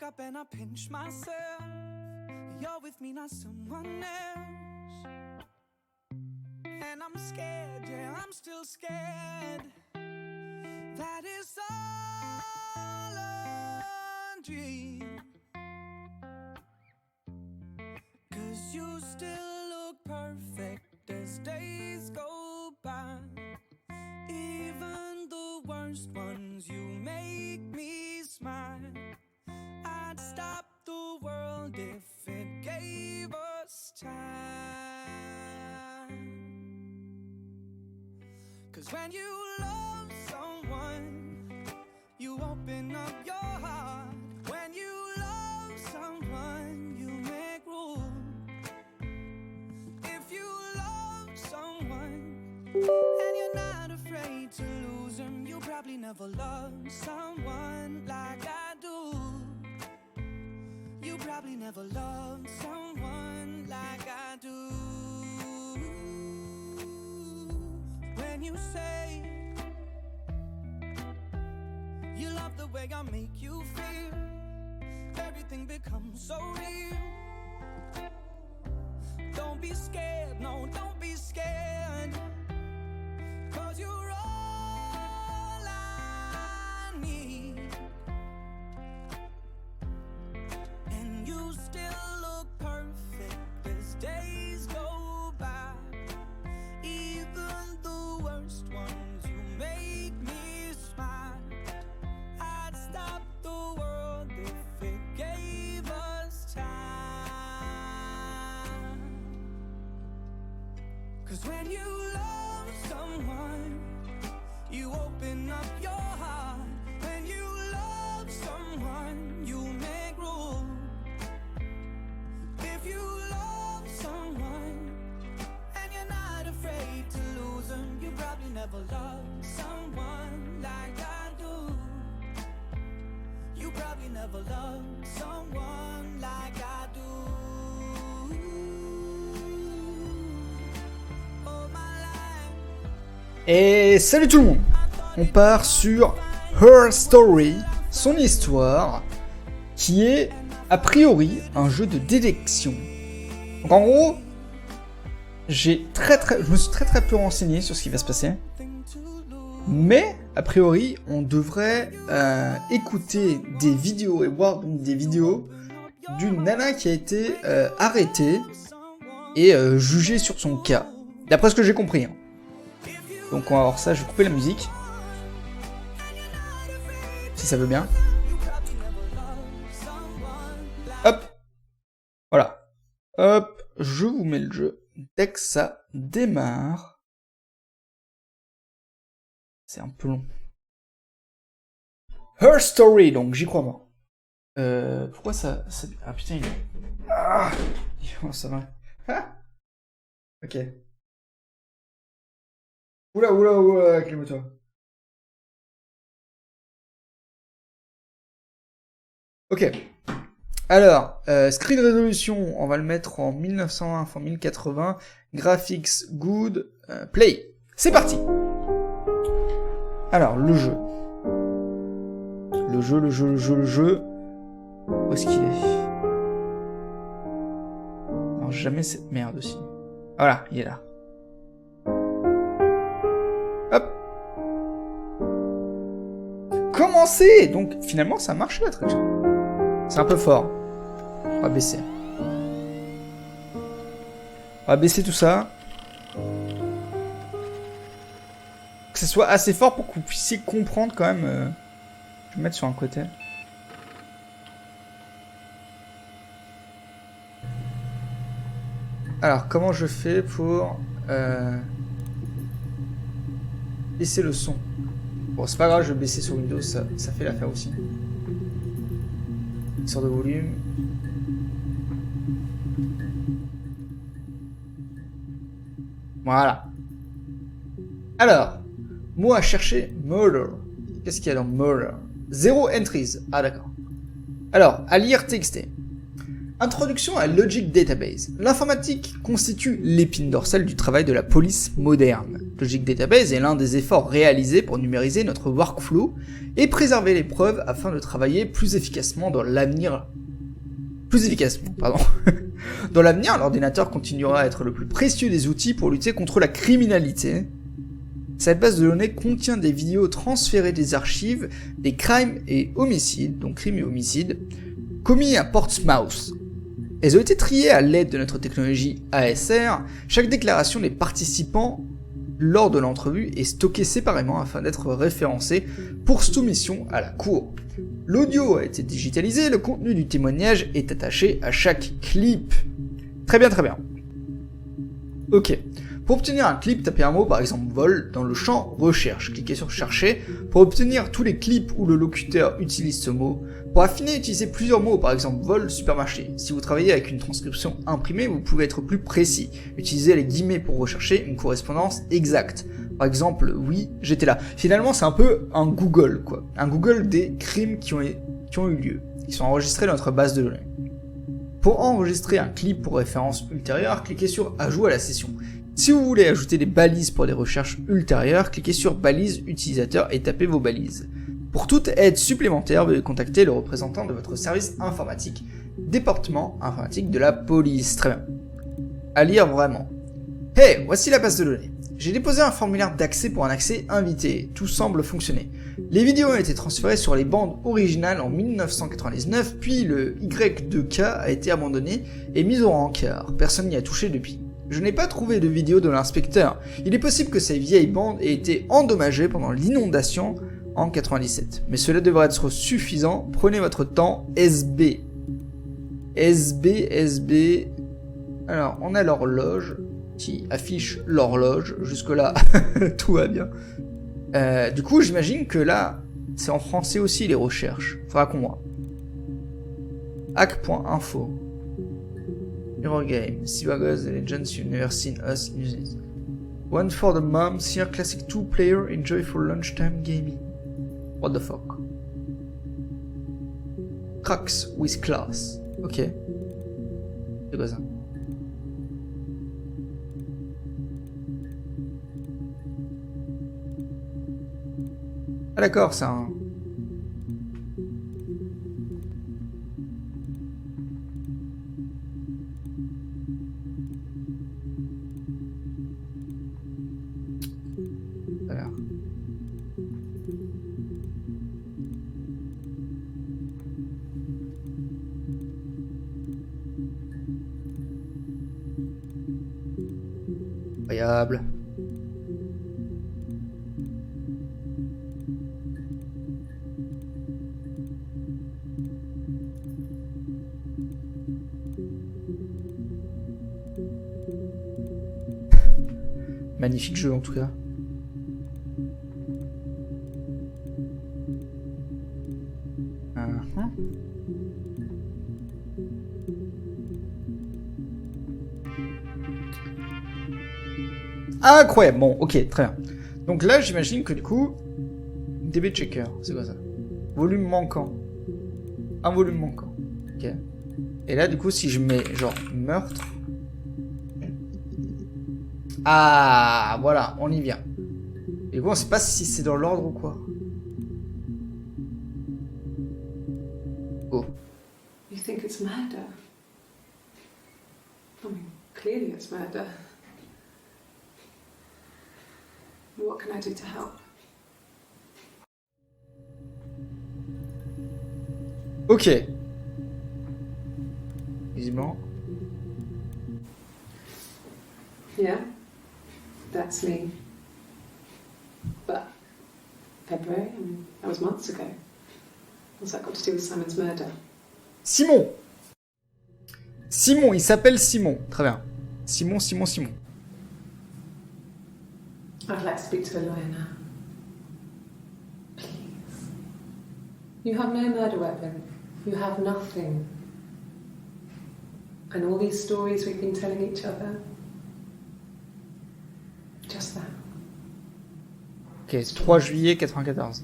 Up and I pinch myself. You're with me, not someone else. And I'm scared, yeah, I'm still scared. That is all a dream. 'Cause you still look perfect as days go by. Even the worst ones, you make me smile. I'd stop the world if it gave us time. 'Cause when you love someone, you open up your heart. When you love someone, you make room. If you love someone and you're not afraid to lose them, you probably never loved someone like I do. You probably never loved someone like I do. When you say you love the way I make you feel, everything becomes so real. Don't be scared, no, don't be scared. 'Cause you're all I need. You still look perfect as days go by. Even the worst ones, you make me smile. I'd stop the world if it gave us time. 'Cause when you love someone, you open up your heart. When you love someone, you make room. If you love someone and you're not afraid to lose them, you probably never loved someone like I do. You probably never loved someone like I do. Oh my life. Et salut tout le monde. On part sur Her Story, son histoire, qui est a priori un jeu de détection. Donc en gros, je me suis très peu renseigné sur ce qui va se passer. Mais a priori, on devrait écouter des vidéos et voir donc des vidéos d'une nana qui a été arrêtée et jugée sur son cas. D'après ce que j'ai compris. Hein. Donc on va voir ça, je vais couper la musique. Si ça veut bien. Hop, voilà. Hop, je vous mets le jeu dès que ça démarre. C'est un peu long. Her Story, donc j'y crois pas. Pourquoi ça... Ah putain, il est... Ah oh, ça va. Ah ok. Oula, calme-toi. Ok. Alors, screen resolution, on va le mettre en 1920 x 1080. Graphics good. Play. C'est parti. Alors, le jeu. Le jeu. Où est-ce qu'il est? Alors, jamais cette merde aussi. Voilà, il est là. Hop. Commencer. Donc, finalement, ça marche la truc. C'est un peu fort. On va baisser. On va baisser tout ça. Que ce soit assez fort pour que vous puissiez comprendre quand même. Je vais me mettre sur un côté. Alors, comment je fais pour baisser le son? Bon, c'est pas grave, je vais baisser sur Windows, ça fait l'affaire aussi. Sort de volume. Voilà. Alors, moi chercher murder. Qu'est-ce qu'il y a dans Murder? 0 entries. Ah d'accord. Alors, à lire TXT. Introduction à Logic Database. L'informatique constitue l'épine dorsale du travail de la police moderne. Logic Database est l'un des efforts réalisés pour numériser notre workflow et préserver les preuves afin de travailler plus efficacement dans l'avenir. Dans l'avenir, l'ordinateur continuera à être le plus précieux des outils pour lutter contre la criminalité. Cette base de données contient des vidéos transférées des archives des crimes et homicides, donc crimes et homicides, commis à Portsmouth. Elles ont été triées à l'aide de notre technologie ASR. Chaque déclaration des participants lors de l'entrevue est stockée séparément afin d'être référencée pour soumission à la cour. L'audio a été digitalisé, le contenu du témoignage est attaché à chaque clip. Très bien, très bien. Ok. Pour obtenir un clip, tapez un mot, par exemple vol, dans le champ recherche. Cliquez sur chercher pour obtenir tous les clips où le locuteur utilise ce mot. Pour affiner, utilisez plusieurs mots, par exemple vol, supermarché. Si vous travaillez avec une transcription imprimée, vous pouvez être plus précis. Utilisez les guillemets pour rechercher une correspondance exacte. Par exemple, oui, j'étais là. Finalement, c'est un peu un Google, quoi. Un Google des crimes qui ont eu lieu, qui sont enregistrés dans notre base de données. Pour enregistrer un clip pour référence ultérieure, cliquez sur ajout à la session. Si vous voulez ajouter des balises pour des recherches ultérieures, cliquez sur balises utilisateur et tapez vos balises. Pour toute aide supplémentaire, veuillez contacter le représentant de votre service informatique, département informatique de la police. Très bien. À lire vraiment. Hey, voici la base de données. J'ai déposé un formulaire d'accès pour un accès invité. Tout semble fonctionner. Les vidéos ont été transférées sur les bandes originales en 1999, puis le Y2K a été abandonné et mis au rencard. Personne n'y a touché depuis. Je n'ai pas trouvé de vidéo de l'inspecteur. Il est possible que ces vieilles bandes aient été endommagées pendant l'inondation en 97. Mais cela devrait être suffisant. Prenez votre temps. SB. Alors, on a l'horloge qui affiche l'horloge. Jusque-là, tout va bien. Du coup, j'imagine que là, c'est en français aussi les recherches. Faudra qu'on voit. hack.info. Eurogame. Sibagos, the legends you've never seen us use it. One for the moms here, classic 2-player, enjoy for lunchtime gaming. What the fuck? Cracks with class. Ok. C'est quoi ça? Ah d'accord, c'est un... Alors. Incroyable. Magnifique jeu en tout cas. Incroyable, bon, ok, très bien. Donc là, j'imagine que du coup, DB checker, c'est quoi ça? Volume manquant. Un volume manquant. Ok. Et là, du coup, si je mets genre meurtre. Ah, voilà, on y vient. Et du coup, on sait pas si c'est dans l'ordre ou quoi. Oh. You think it's murder? I mean, clearly it's murder. What can I do to help? Ok. Visiblement. Yeah, that's me. But February, I mean, that was months ago. What's that got to do with Simon's murder? Simon. Simon, il s'appelle Simon. Très bien. Simon. I'd like to speak to the lawyer now. Please. You have no murder weapon. You have nothing. And all these stories we've been telling each other. Just that. Ok, 3 juillet 94.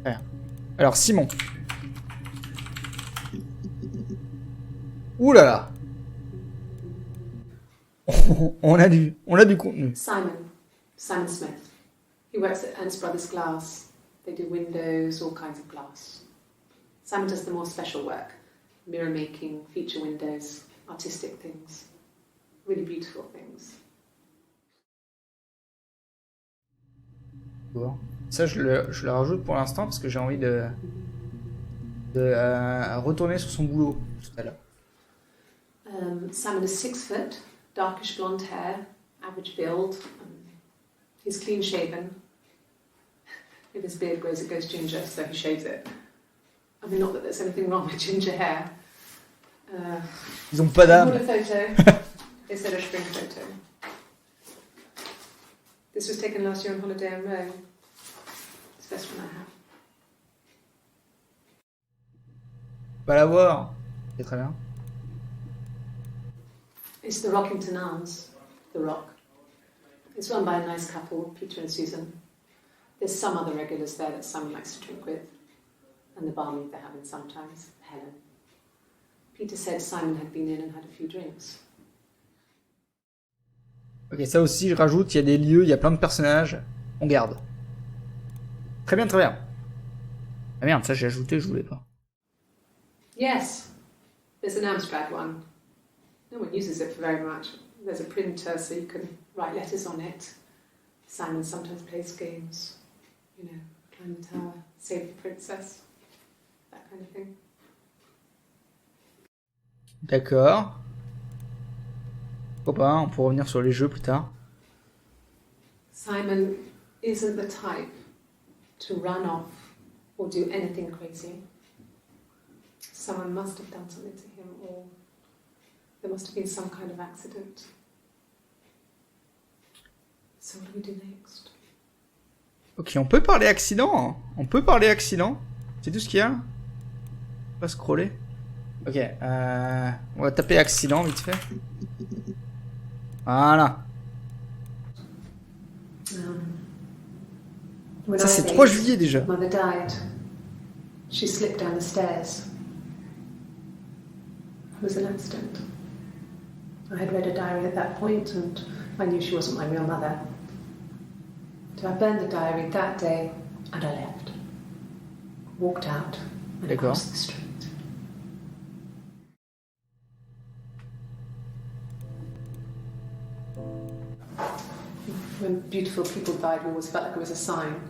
Rien. Alors, Simon. Ouh là là. On a du contenu. Simon Smith. He works at Ernst Brothers Glass. They do windows, all kinds of glass. Simon does the more special work, mirror making, feature windows, artistic things, really beautiful things. Bon. Ça, je le rajoute pour l'instant parce que j'ai envie de retourner sur son boulot tout à l'heure. Simon is 6 foot, darkish blonde hair, average build. He's clean shaven. If his beard grows, it goes ginger, so he shaves it. I mean, not that there's anything wrong with ginger hair. Ils ont pas d'âme. Water photo instead of spring photo. This was taken last year on holiday in Rome. It's the best one I have. Pas la voir. C'est très bien. It's the Rockington Arms, The Rock. It's run by a nice couple, Peter and Susan. There's some other regulars there that Simon likes to drink with, and the barmaid they're having sometimes, Helen. Peter said Simon had been in and had a few drinks. Ok, ça aussi, je rajoute, il y a des lieux, il y a plein de personnages. On garde. Très bien, très bien. Ah merde, ça j'ai ajouté, je voulais pas. Yes, there's an Amstrad one. No one uses it for very much. There's a printer so you can write letters on it. Simon sometimes plays games. You know, climb the tower, save the princess. That kind of thing. D'accord. Pourquoi pas, on pourra revenir sur les jeux plus tard. Simon isn't the type to run off or do anything crazy. Someone must have done something to him, or there must have been some kind of accident. So what do we do next? Ok, on peut parler accident. Hein. On peut parler accident. C'est tout ce qu'il y a. On va scroller. Ok, on va taper accident vite fait. Voilà. Ça c'est 3 juillet déjà. Mother died. She slipped down the stairs. It was an accident. I had read a diary at that point and I knew she wasn't my real mother. So I burned the diary that day and I left. Walked out and across the street. When beautiful people died, we always felt like it was a sign.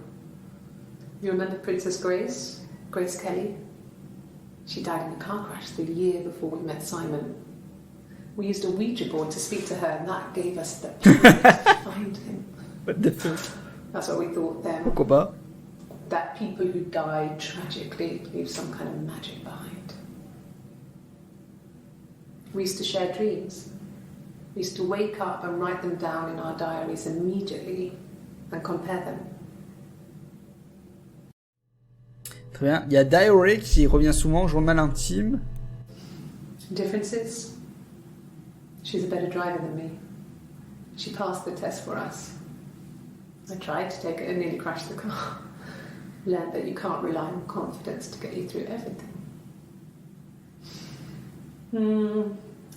You remember Princess Grace? Grace Kelly? She died in a car crash the year before we met Simon. We used a Ouija board to speak to her, and that gave us the power to find him. What the fuck? That's what we thought then. Pourquoi pas? That people who died tragically leave some kind of magic behind. We used to share dreams. We used to wake up and write them down in our diaries immediately and compare them. Très bien. Il y a Diary qui revient souvent, journal intime. Differences? She's a better driver than me. She passed the test for us. I tried to take it and nearly crashed the car. Learned that you can't rely on confidence to get you through everything.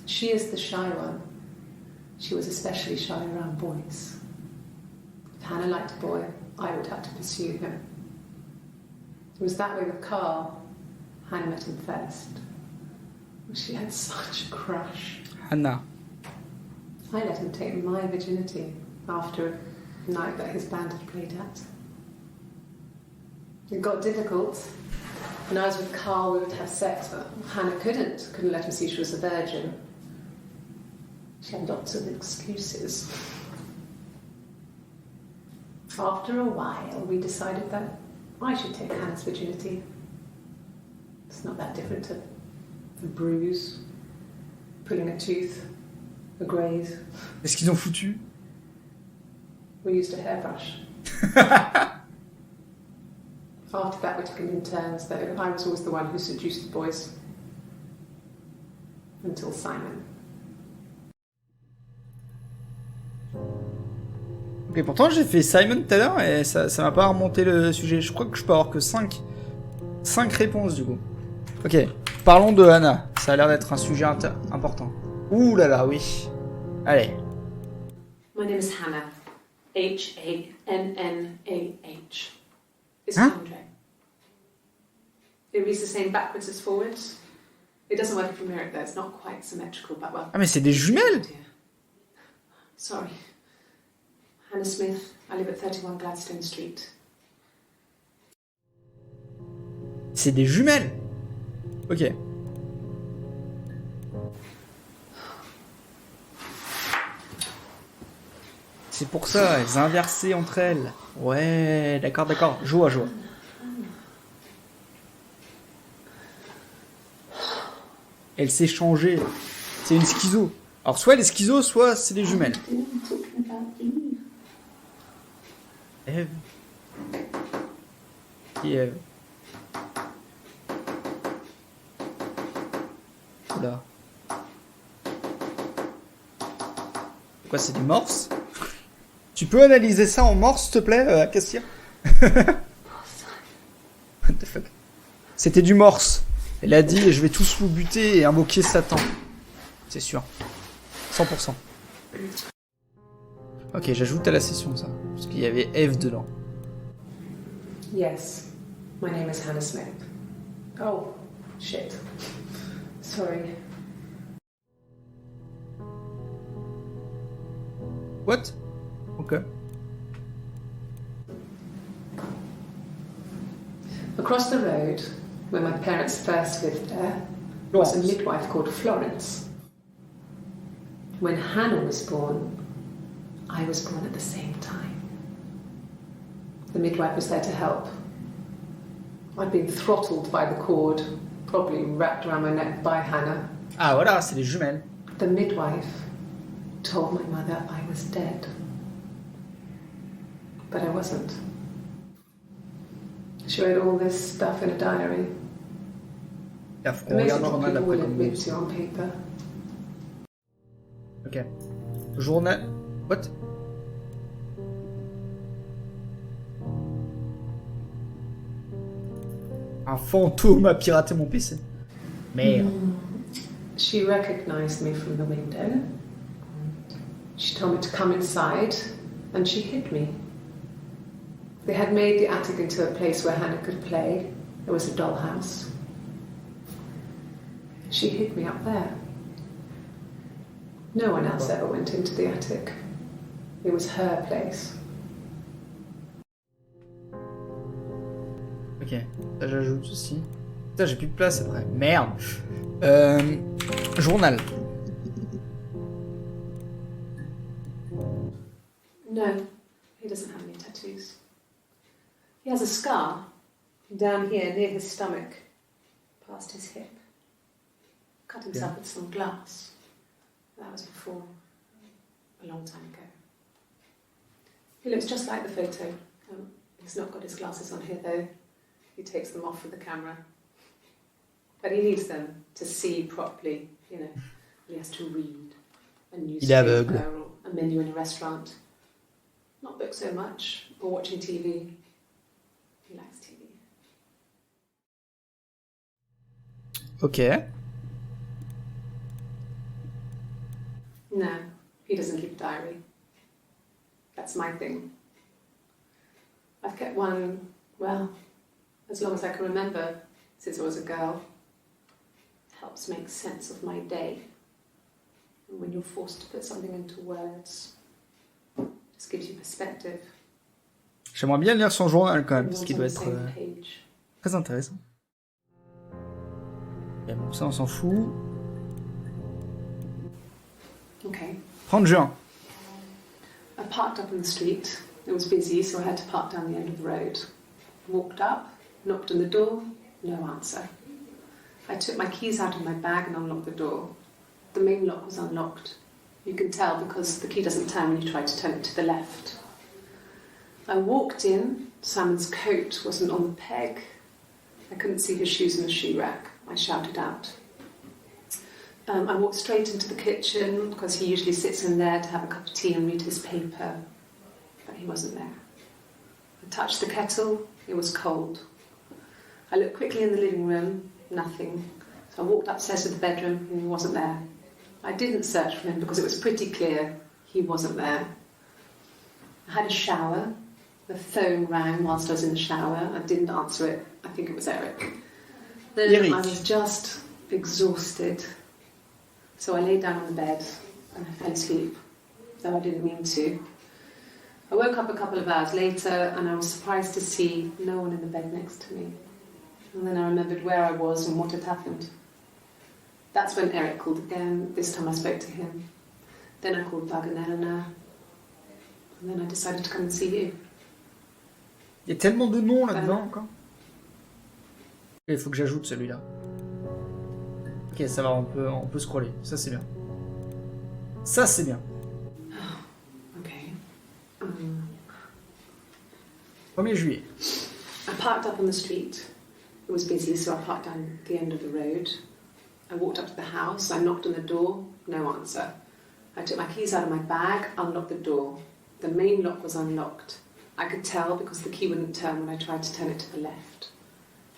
She is the shy one. She was especially shy around boys. If Hannah liked a boy, I would have to pursue him. It was that way with Carl. Hannah met him first. She had such a crush. Hannah. I let him take my virginity after a night that his band had played at. It got difficult. When I was with Carl, we would have sex, but Hannah couldn't let him see she was a virgin. She had lots of excuses. After a while, we decided that I should take Hannah's virginity. It's not that different to a bruise, pulling a tooth, a graze. Est-ce qu'ils ont foutu? We used a hairbrush. After that, we took it in turns, though. I was always the one who seduced the boys. Until Simon. Et pourtant j'ai fait Simon tout à l'heure et ça m'a pas remonté le sujet. Je crois que je peux avoir que 5 réponses du coup. Ok, parlons de Hannah. Ça a l'air d'être un sujet important. Ouh là là, oui. Allez. My name is Hannah. Hannah. It's Huh? Andre. It reads the same backwards as forwards. It doesn't work from here though. It's not quite symmetrical, but well. Ah mais c'est des jumelles. Sorry. Hannah Smith. I live at 31 Gladstone Street. C'est des jumelles. Ok. C'est pour ça, elles inversées entre elles. Ouais, d'accord. Joie. Elle s'est changée. C'est une schizo. Alors soit elle est schizo, soit c'est des jumelles. Eve. Qui est Eve? Oula. Quoi, c'est du morse? Tu peux analyser ça en morse, s'il te plaît, Cassia? What the fuck? C'était du morse. Elle a dit, je vais tous vous buter et invoquer Satan. C'est sûr. 100%. Ok, j'ajoute à la session ça. Parce qu'il y avait Eve dedans. Yes. My name is Hannah Smith. Oh, shit. Sorry. What? Ok. Across the road, where my parents first lived there, was a midwife called Florence. When Hannah was born, I was born at the same time. The midwife was there to help. I'd been throttled by the cord, probably wrapped around my neck by Hannah. Ah voilà, c'est les jumelles. The midwife told my mother I was dead. But I wasn't. She wrote all this stuff in a diary. On regarde le journal People après will comme admit to on paper. Ok. Journal... What? Un fantôme a piraté mon PC. Merde. She recognized me from the window. She told me to come inside, and she hid me. They had made the attic into a place where Hannah could play. There was a dollhouse. She hid me up there. No one else ever went into the attic. It was her place. Ok, ça j'ajoute aussi. Putain, j'ai plus de place après. Merde. Journal. No, he doesn't have any tattoos. He has a scar down here near his stomach, past his hip. Cut himself with some glass. That was before, a long time ago. He looks just like the photo. He's not got his glasses on here though. He takes them off with the camera. But he needs them to see properly, you know. He has to read a newspaper or a menu in a restaurant. Not books so much, or watching TV. He likes TV. Ok. No, he doesn't keep a diary. That's my thing. I've kept one, well, as long as I can remember, since I was a girl. It helps make sense of my day. And when you're forced to put something into words, it just gives you perspective. J'aimerais bien lire son journal quand même, parce qu'il doit être très intéressant. Et bon, ça on s'en fout. Okay. 30 juin. I parked up on the street. It was busy, so I had to park down the end of the road. Walked up, knocked on the door, no answer. I took my keys out of my bag and unlocked the door. The main lock was unlocked. You can tell because the key doesn't turn when you try to turn it to the left. I walked in. Simon's coat wasn't on the peg. I couldn't see his shoes in the shoe rack. I shouted out. I walked straight into the kitchen because he usually sits in there to have a cup of tea and read his paper. he wasn't there. I touched the kettle, it was cold. I looked quickly in the living room, nothing. So I walked upstairs to the bedroom, and he wasn't there. I didn't search for him because it was pretty clear he wasn't there. I had a shower. The phone rang whilst I was in the shower. I didn't answer it. I think it was Eric. Then Eric. I was just exhausted. So I lay down on the bed and I fell asleep, though I didn't mean to. I woke up a couple of hours later and I was surprised to see no one in the bed next to me. And then I remembered where I was and what had happened. That's when Eric called again. This time I spoke to him. Then I called Doug and Eleanor. And then I decided to come and see you. Il y a tellement de noms là-dedans encore. Il faut que j'ajoute celui-là. Ok, ça va, on peut scroller. Ça c'est bien. Ça c'est bien. Okay. 1er juillet. I parked up on the street. It was busy, so I parked down the end of the road. I walked up to the house. I knocked on the door. No answer. I took my keys out of my bag, unlocked the door. The main lock was unlocked. I could tell because the key wouldn't turn when I tried to turn it to the left.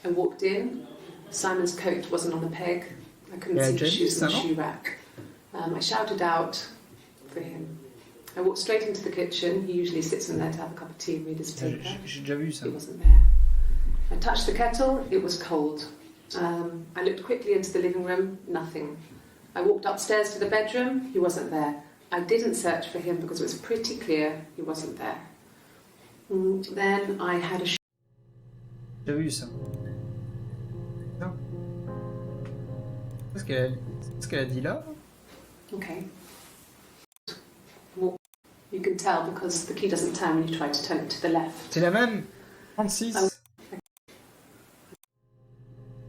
I walked in. Simon's coat wasn't on the peg. I couldn't see his shoes in the shoe rack. I shouted out for him. I walked straight into the kitchen. He usually sits in there to have a cup of tea and read his paper. J'ai déjà vu ça. He wasn't there. I touched the kettle. It was cold. I looked quickly into the living room. Nothing. I walked upstairs to the bedroom. He wasn't there. I didn't search for him because it was pretty clear he wasn't there. Then I had a J'ai vu ça. Non. Qu'est-ce qu'elle a dit là? Okay. Well, you can tell because the key doesn't turn when you try to turn it to the left. C'est la même. 36.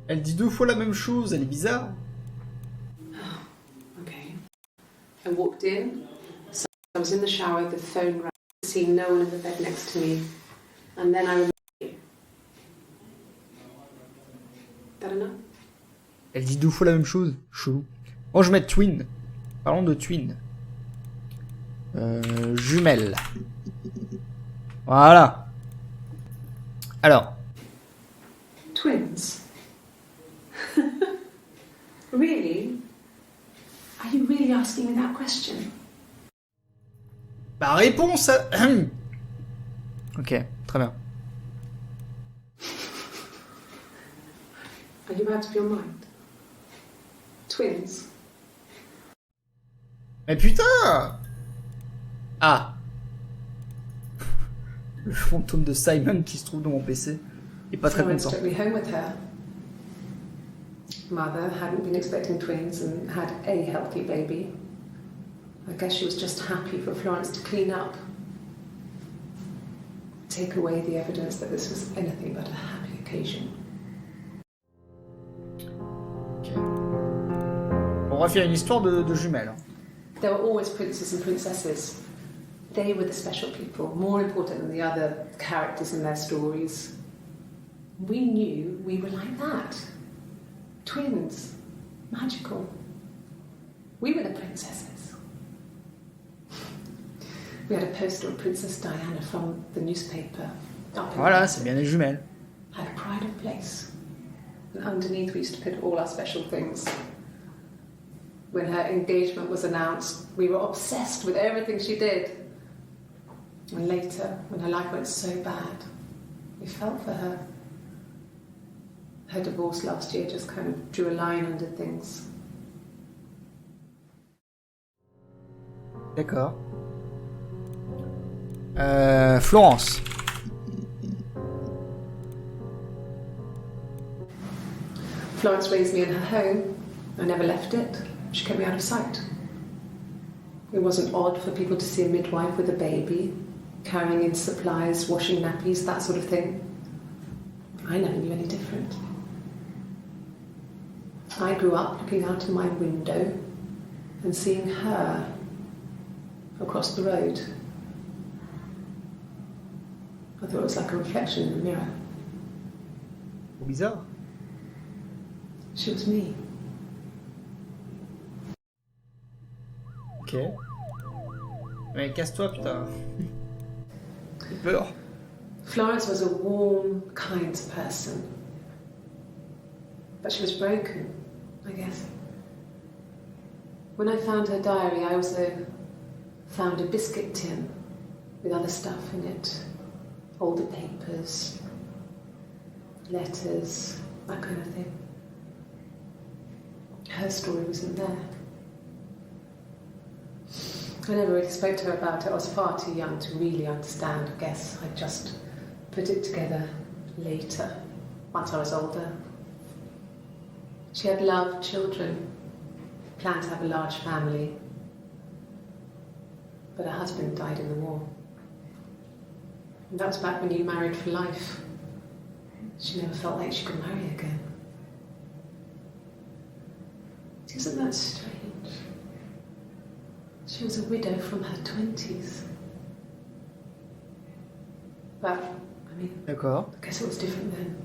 Elle dit 2 fois la même chose, elle est bizarre. Okay. I walked in. So I was in the shower, the phone rang, seeing no one in the bed next to me. And then I remembered you. Is that enough? Elle dit 2 fois la même chose. Chelou. Moi je vais mettre twin. Parlons de twin. Jumelles. Voilà. Alors. Twins? Really? Are you really asking me that question? Bah réponse à... Ok, très bien. Are you out of your mind? Twins? Mais putain! Ah! Le fantôme de Simon qui se trouve dans mon PC. Il est pas très Florence content. took me home with her. Mother hadn't been expecting twins and had a healthy baby. I guess she was just happy for Florence to clean up. Take away the evidence that this was anything but a happy occasion. Ok. On va faire une histoire de jumelles. There were always princes and princesses. They were the special people, more important than the other characters in their stories. We knew we were like that. Twins. Magical. We were the princesses. We had a poster of Princess Diana from the newspaper. Up in Voilà, c'est bien les jumelles. had a pride of place. And underneath we used to put all our special things. When her engagement was announced, we were obsessed with everything she did. And later, when her life went so bad, we felt for her. Her divorce last year just kind of drew a line under things. D'accord. Florence. Florence raised me in her home. I never left it. She kept me out of sight. It wasn't odd for people to see a midwife with a baby, carrying in supplies, washing nappies, that sort of thing. I never knew any different. I grew up looking out of my window and seeing her across the road. I thought it was like a reflection in the mirror. Bizarre. She was me. Ok. Mais casse-toi, putain. J'ai peur. Florence was a warm, kind person. But she was broken, I guess. When I found her diary, I also found a biscuit tin with other stuff in it. Older papers, letters, that kind of thing. Her story wasn't there. I never really spoke to her about it. I was far too young to really understand, I guess. I just put it together later, once I was older. She had loved children, planned to have a large family, but her husband died in the war. And that was back when you married for life. She never felt like she could marry again. Isn't that strange? She was a widow from her 20s. But, I mean, D'accord. I guess it was different then.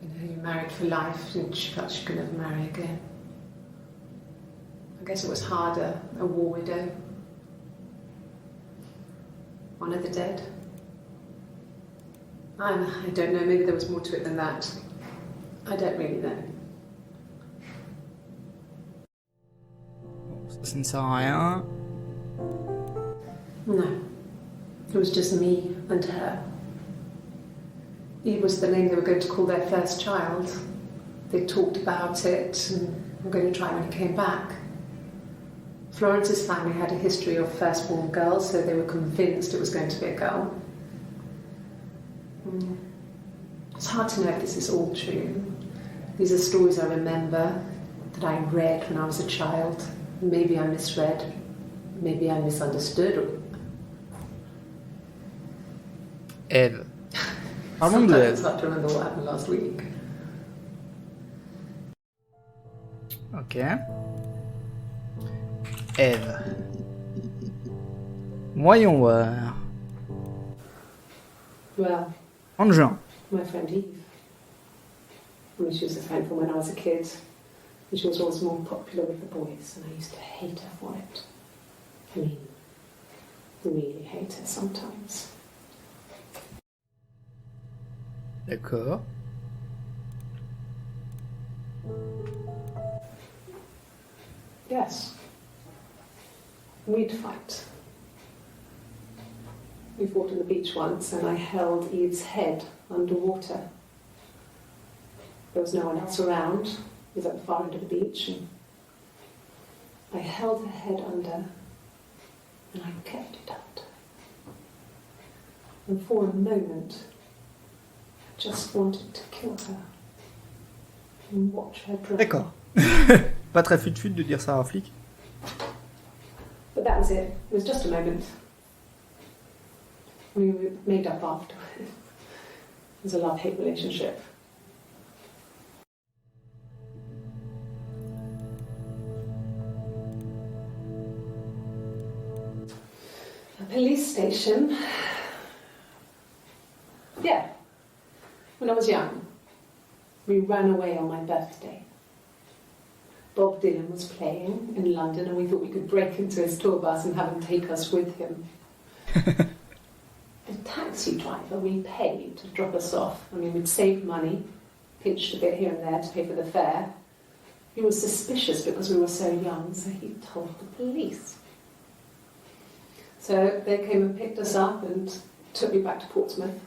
You know, you married for life and she felt she could never marry again. I guess it was harder, a war widow. One of the dead. I don't know, maybe there was more to it than that. I don't really know. Ça ne sert à rien. No. It was just me and her. Eve was the name they were going to call their first child. They talked about it and were going to try when he came back. Florence's family had a history of firstborn girls, so they were convinced it was going to be a girl. It's hard to know if this is all true. These are stories I remember, that I read when I was a child. Maybe I misread, maybe I misunderstood. Eve. Parlons de Sometimes it's Eve. hard to remember what happened last week. Ok. Eve. Voyons voir. Well, En juin. my friend Eve. I mean, she was a friend from when I was a kid. And she was always more popular with the boys, and I used to hate her for it. I mean, really hate her sometimes. D'accord. Yes. We'd fight. We fought on the beach once, and I held Eve's head underwater. There was no one else around. It was at the far end of the beach, and I held her head under, and I kept it out. And for a moment, I just wanted to kill her and watch her drown. D'accord. Pas très fut-fut de dire ça à un flic. But that was it. It was just a moment. We were made up after. It was a love-hate relationship. A police station. Yeah. When I was young, we ran away on my birthday. Bob Dylan was playing in London, and we thought we could break into his tour bus and have him take us with him. The taxi driver we paid to drop us off. I mean, we'd saved money, pinched a bit here and there to pay for the fare. He was suspicious because we were so young, so he told the police. So they came and picked us up and took me back to Portsmouth.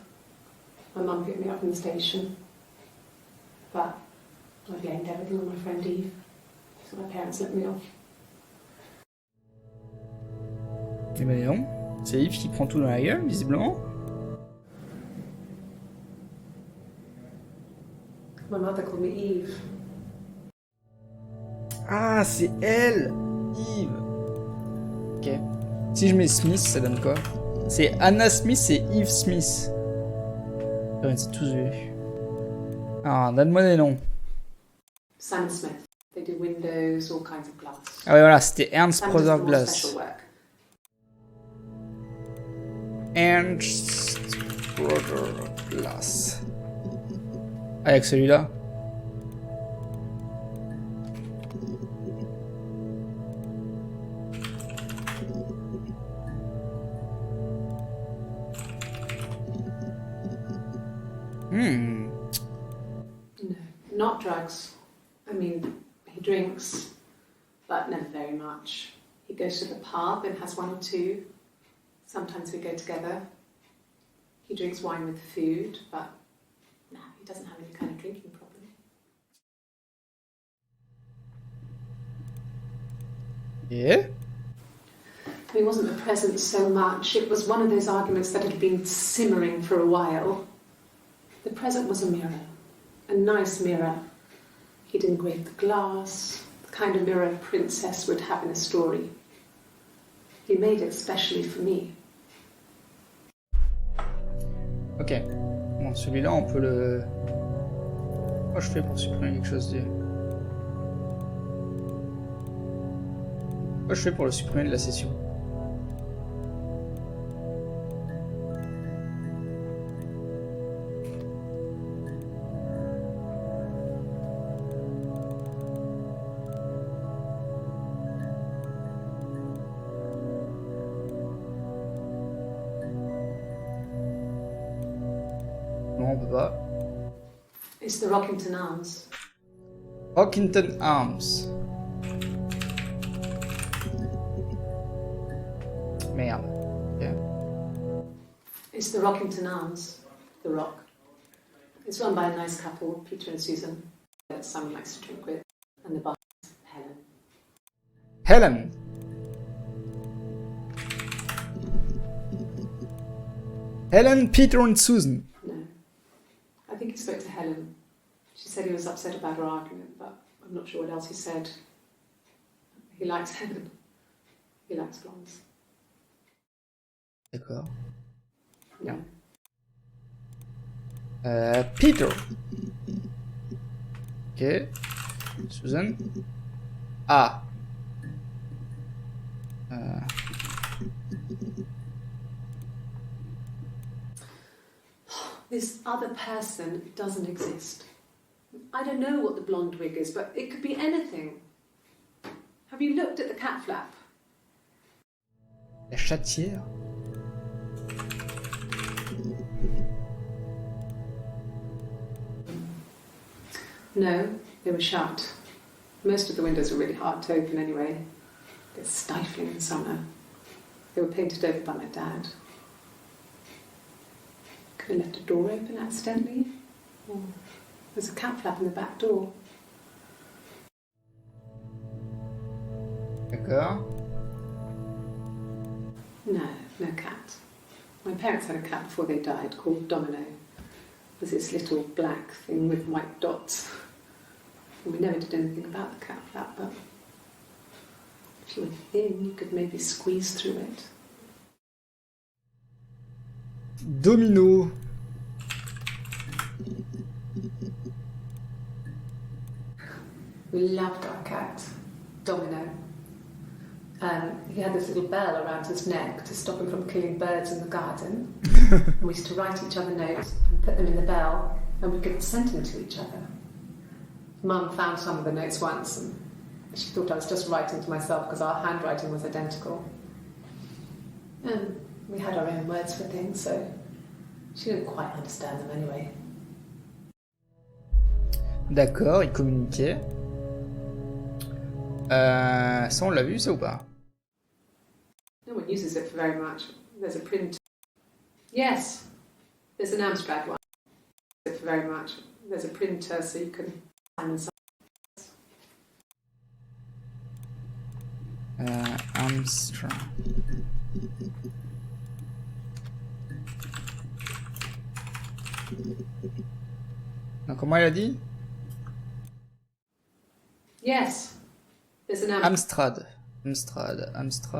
My mum picked me up from the station. But I blamed everything on my friend Eve. So my parents let me off. Eh ben non. C'est Yves qui prend tout dans la gueule, visiblement. My mother called me Eve. Ah, c'est elle, Yves. Ok. Si je mets Smith, ça donne quoi? C'est Anna Smith et Yves Smith. On s'est tous vus. Ah, donne-moi des noms. Sam Smith. They do windows, all kinds of glass. Ah ouais, voilà, c'était Ernst Sam does Brother more Glass. special work. Ernst Brother Glass. Avec celui-là. Hmm. No, not drugs. I mean, he drinks, but never very much. He goes to the pub and has one or two. Sometimes we go together. He drinks wine with food, but no, he doesn't have any kind of drinking problem. Yeah. He wasn't present so much. It was one of those arguments that had been simmering for a while. The present was a mirror, a nice mirror. He'd engraved the glass, the kind of mirror a princess would have in a story. He made it specially for me. Ok. Bon, celui-là, on peut le... Comment je fais pour supprimer quelque chose de... Comment je fais pour le supprimer de la session? Non, on peut pas. It's the Rockington Arms. Rockington Arms. Merde. Ok. It's the Rockington Arms, The Rock. It's run by a nice couple, Peter and Susan, that Simon likes to drink with, and the boss, Helen. Helen. Helen, Peter and Susan. No. I think he spoke to Helen. She said he was upset about her argument, but I'm not sure what else he said. He likes Helen. He likes blondes. D'accord. No. Peter. Ok. Susan. Ah. This other person doesn't exist. I don't know what the blonde wig is, but it could be anything. Have you looked at the cat flap? La chatière. No, they were shut. Most of the windows were really hard to open anyway. They're stifling in summer. They were painted over by my dad. Could have left a door open accidentally. Or there's a cat flap in the back door. D'accord. No, no cat. My parents had a cat before they died called Domino. It was this little black thing with white dots. And we never did anything about the cat flap, but if you were thin, you could maybe squeeze through it. Domino. We loved our cat, Domino. He had this little bell around his neck to stop him from killing birds in the garden. And we used to write each other notes and put them in the bell, and we could send them to each other. Mum found some of the notes once, and she thought I was just writing to myself because our handwriting was identical. And we had our own words for things, so she didn't quite understand them anyway. D'accord, ils communiquaient. Ça, on l'a vu, ça ou pas? No one uses it for very much. There's a print. Yes, there's an Amstrad one. For very much. There's a printer, so you can find some. Amstrad. Donc, comment il a dit? Yes, there's an Amstrad. Amstrad.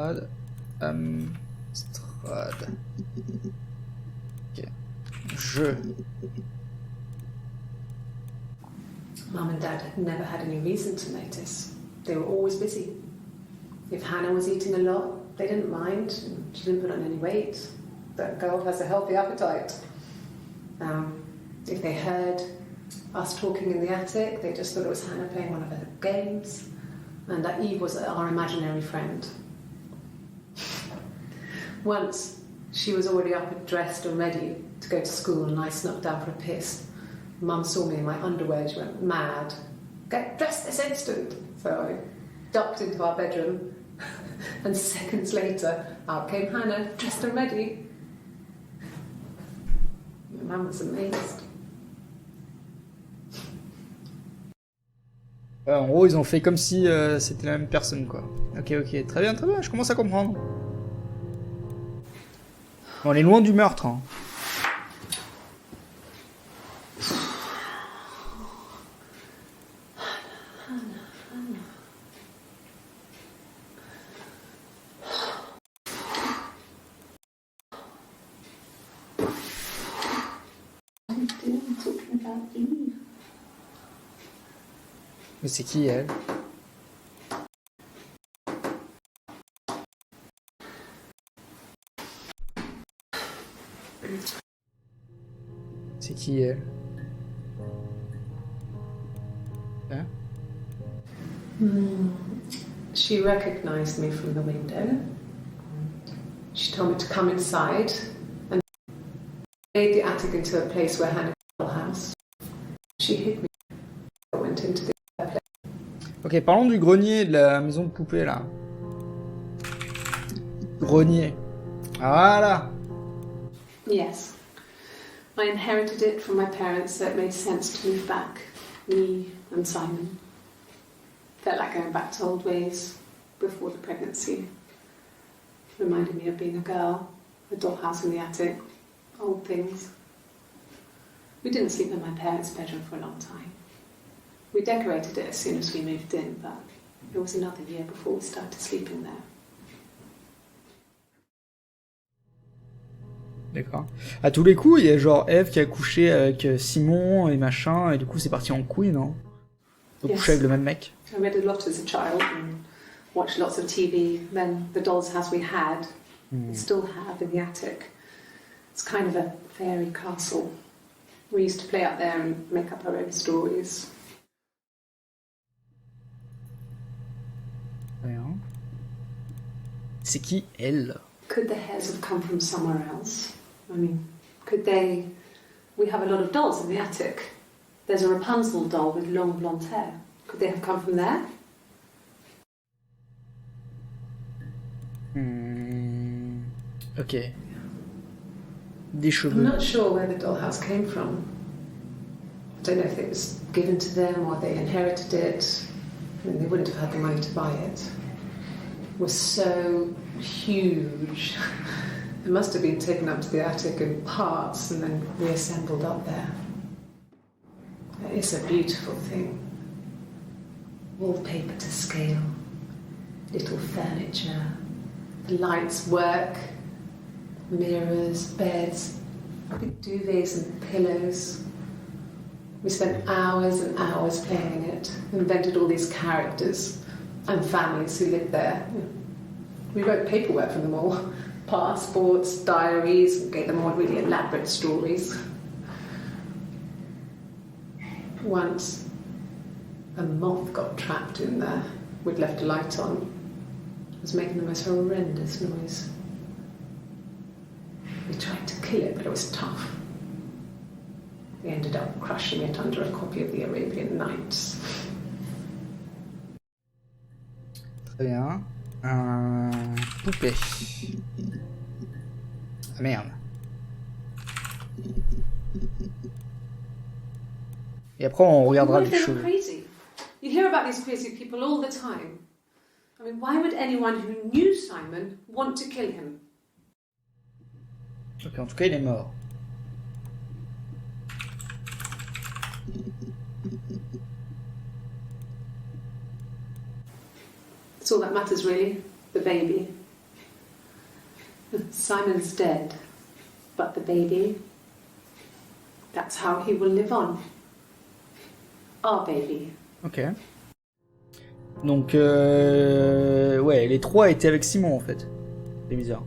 Ok. Je. Mum and Dad had never had any reason to notice. They were always busy. If Hannah was eating a lot, they didn't mind. She didn't put on any weight. That girl has a healthy appetite. If they heard us talking in the attic, they just thought it was Hannah playing one of her games, and that Eve was our imaginary friend. Once, she was already up and dressed and ready to go to school, and I snuck down for a piss. Mum saw me in my underwear, she went mad. Get dressed this instant! So I ducked into our bedroom, and seconds later, out came Hannah, dressed and ready. My mum was amazed. En gros, ils ont fait comme si c'était la même personne, quoi. Ok, ok, très bien, je commence à comprendre. On est loin du meurtre, hein. Mais c'est qui, elle? C'est qui, elle? Hein? She recognised me from the window. She told me to come inside and made the attic into a place where Hannah had a house. She hid me. I went into the place. Ok, parlons du grenier de la maison de poupée, là. Grenier. Voilà. Yes. I inherited it from my parents, so it made sense to move back. Me and Simon. Felt like going back to old ways before the pregnancy. Reminded me of being a girl, a dollhouse in the attic, old things. We didn't sleep in my parents' bedroom for a long time. We decorated it as soon as we moved in, but it was another year before we started sleeping there. D'accord. À tous les coups, il y a genre Eve qui a couché avec Simon et machin, et du coup c'est parti en couille, non? Donc coucher avec le même mec. I read a lot as a child and watched lots of TV. Then the doll's house we had, we still have in the attic. It's kind of a fairy castle. We used to play up there and make up our own stories. Rien. C'est qui elle? Could the hairs have come from somewhere else? I mean, could they... We have a lot of dolls in the attic. There's a Rapunzel doll with long blonde hair. Could they have come from there? Ok. Des cheveux. I'm not sure where the dollhouse came from. I don't know if it was given to them or they inherited it. I mean, they wouldn't have had the money to buy it. It was so huge. It must have been taken up to the attic in parts and then reassembled up there. It's a beautiful thing. Wallpaper to scale, little furniture, the lights work, mirrors, beds, big duvets and pillows. We spent hours and hours playing it, invented all these characters and families who lived there. We wrote paperwork for them all, passports, diaries, gave them all really elaborate stories. Once, a moth got trapped in there. We'd left a light on. It was making the most horrendous noise. We tried to kill it, but it was tough. We ended up crushing it under a copy of the Arabian Nights. Très bien. Poupée. Ah merde. Et après on regardera les cheveux. Crazy. You hear about these crazy people all the time. I mean, why would anyone who knew Simon want to kill him? Ok, en tout cas il est mort. That's all that matters, really. The baby. Simon's dead, but the baby, that's how he will live on. Our baby. Ok. Donc, ouais, les trois étaient avec Simon en fait. C'est bizarre.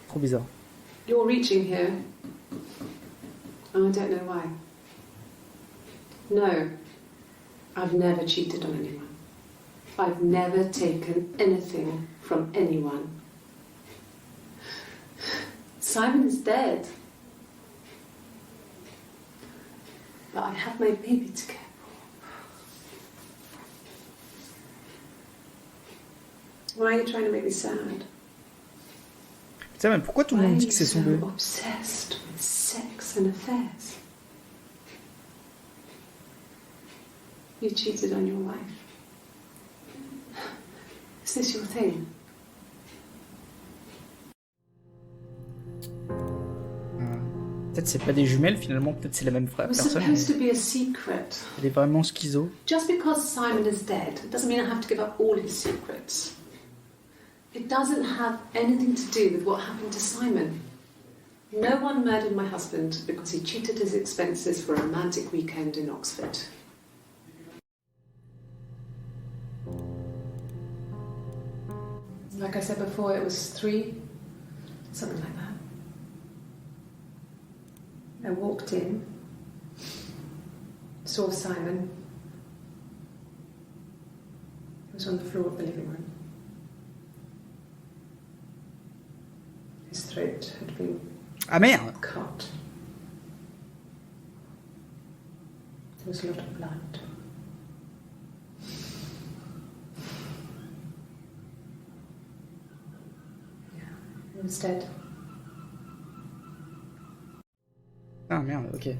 Trop bizarre. You're reaching here. And I don't know why. No, I've never cheated on anyone. I've never taken anything from anyone. Simon is dead. But I have my baby to care for. Why are you trying to make me sad? Putain, mais pourquoi tout le Why monde are dit you que c'est son so bébé? obsessed with sex and affairs? You cheated on your wife. Is this your thing? Peut-être c'est pas des jumelles finalement, peut-être c'est la même It was personne. supposed to be a secret. Elle est vraiment schizo. Just because Simon is dead doesn't mean I have to give up all his secrets. It doesn't have anything to do with what happened to Simon. No one murdered my husband because he cheated his expenses for a romantic weekend in Oxford. Like I said before, it was 3, something like that. I walked in, saw Simon. He was on the floor of the living room. His throat had been Ah merde! cut. There was a lot of blood. Yeah, he was dead. Ah merde, ok.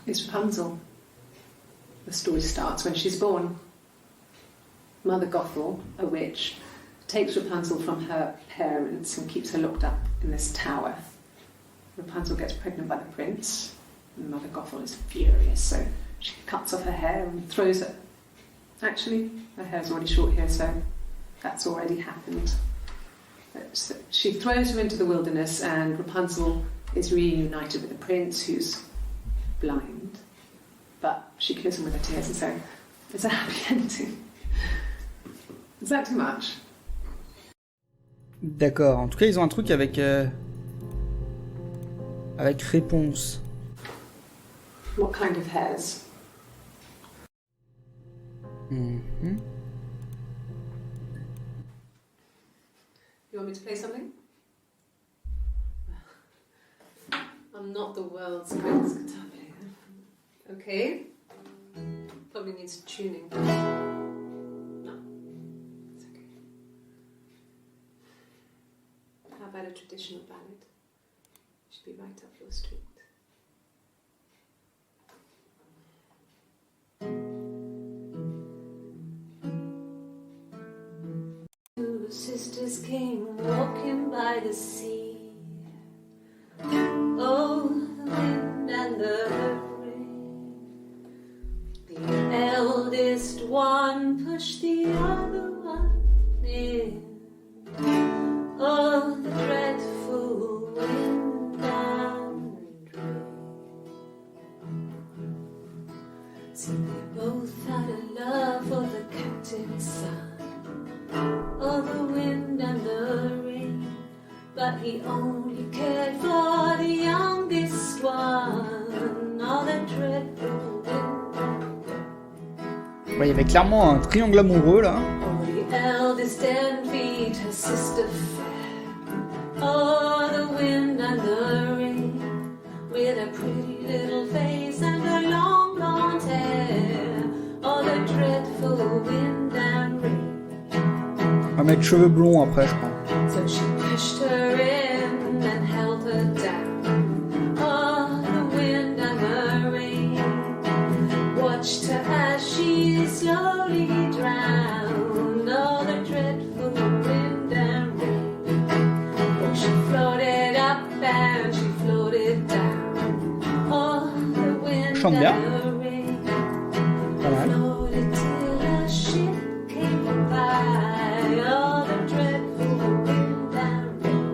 It's Rapunzel. The story starts when she's born. Mother Gothel, a witch, takes Rapunzel from her parents and keeps her locked up in this tower. Rapunzel gets pregnant by the prince, and Mother Gothel is furious, so she cuts off her hair and throws it. Actually, her hair's already short here, so that's already happened. So she throws her into the wilderness, and Rapunzel is reunited with the prince, who's blind. But she kills him with her tears, and so it's a happy ending. Is that too much? D'accord, en tout cas ils ont un truc avec avec réponse. What kind of hairs? Mhm. You want me to play something? I'm not the world's greatest guitar player. Okay. Probably needs tuning. No. It's okay. How about a traditional ballad? Should be right up your street. Two sisters came walking by the sea. Oh, the wind and the rain. The eldest one pushed the other one in. Oh, the dreadful wind and rain. See, they both had a love for the captain's son. Oh, the wind and the rain. But he only cared for the youngest one. Oh, the dreadful wind and rain. Ouais, il y avait clairement un triangle amoureux là. Oh, the eldest envied her sister fair. Oh, the wind and the rain. With a pretty little face and her long blonde hair. Oh, the dreadful wind and rain. On va mettre cheveux blonds après, je crois. So she pushed her in and held her down. Oh, the wind and the rain watched her as she slowly drowned. Oh, the dreadful wind and rain. Oh, she floated up and she floated down. Oh, the wind Chante bien. and the rain Pas mal. floated till a ship came by. Oh, the dreadful wind and rain.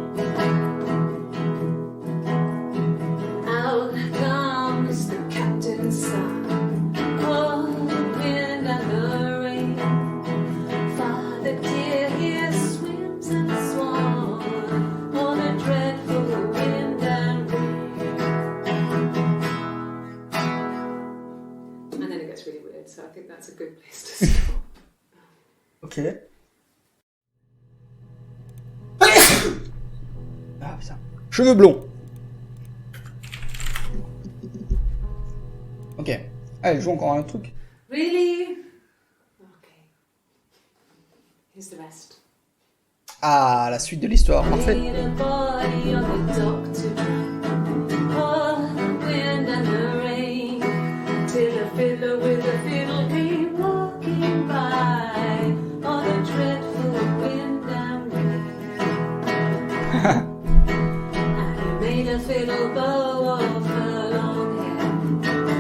Out comes the captain's son. Oh, the wind and the rain. Father dear, here swims and swan. Oh, the dreadful wind and rain. And then it gets really weird, so I think that's a good place to stop. Ok. Cheveux blonds. Ok. Ah, elle joue encore un truc. Really? Okay. Here's the rest. Ah, la suite de l'histoire, parfait. Made a body of a doctor. Oh, the wind and the rain. Till a fiddler with a fiddle came walking by. Oh, the dreadful wind and rain. And he made a fiddle bow of her long hair.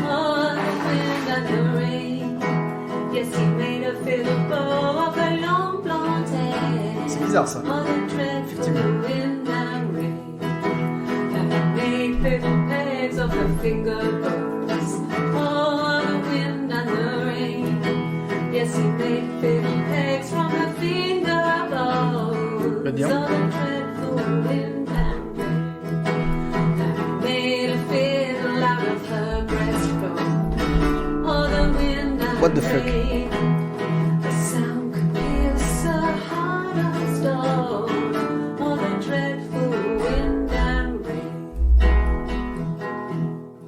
Oh, the wind and the rain. Yes, he made a fiddle bow of her long blonde hair. C'est bizarre ça. Oh, the dreadful wind and rain. And he made fiddle pegs of her finger bows. Oh, the wind and the rain. Yes, he made fiddle pegs from her finger bows. Très bien. Oh, the dreadful wind and rain. And he made a fiddle out of her breastbone. Oh, the wind and What the fuck? rain. The sound could pierce a heart of stone. Oh, the dreadful wind and rain.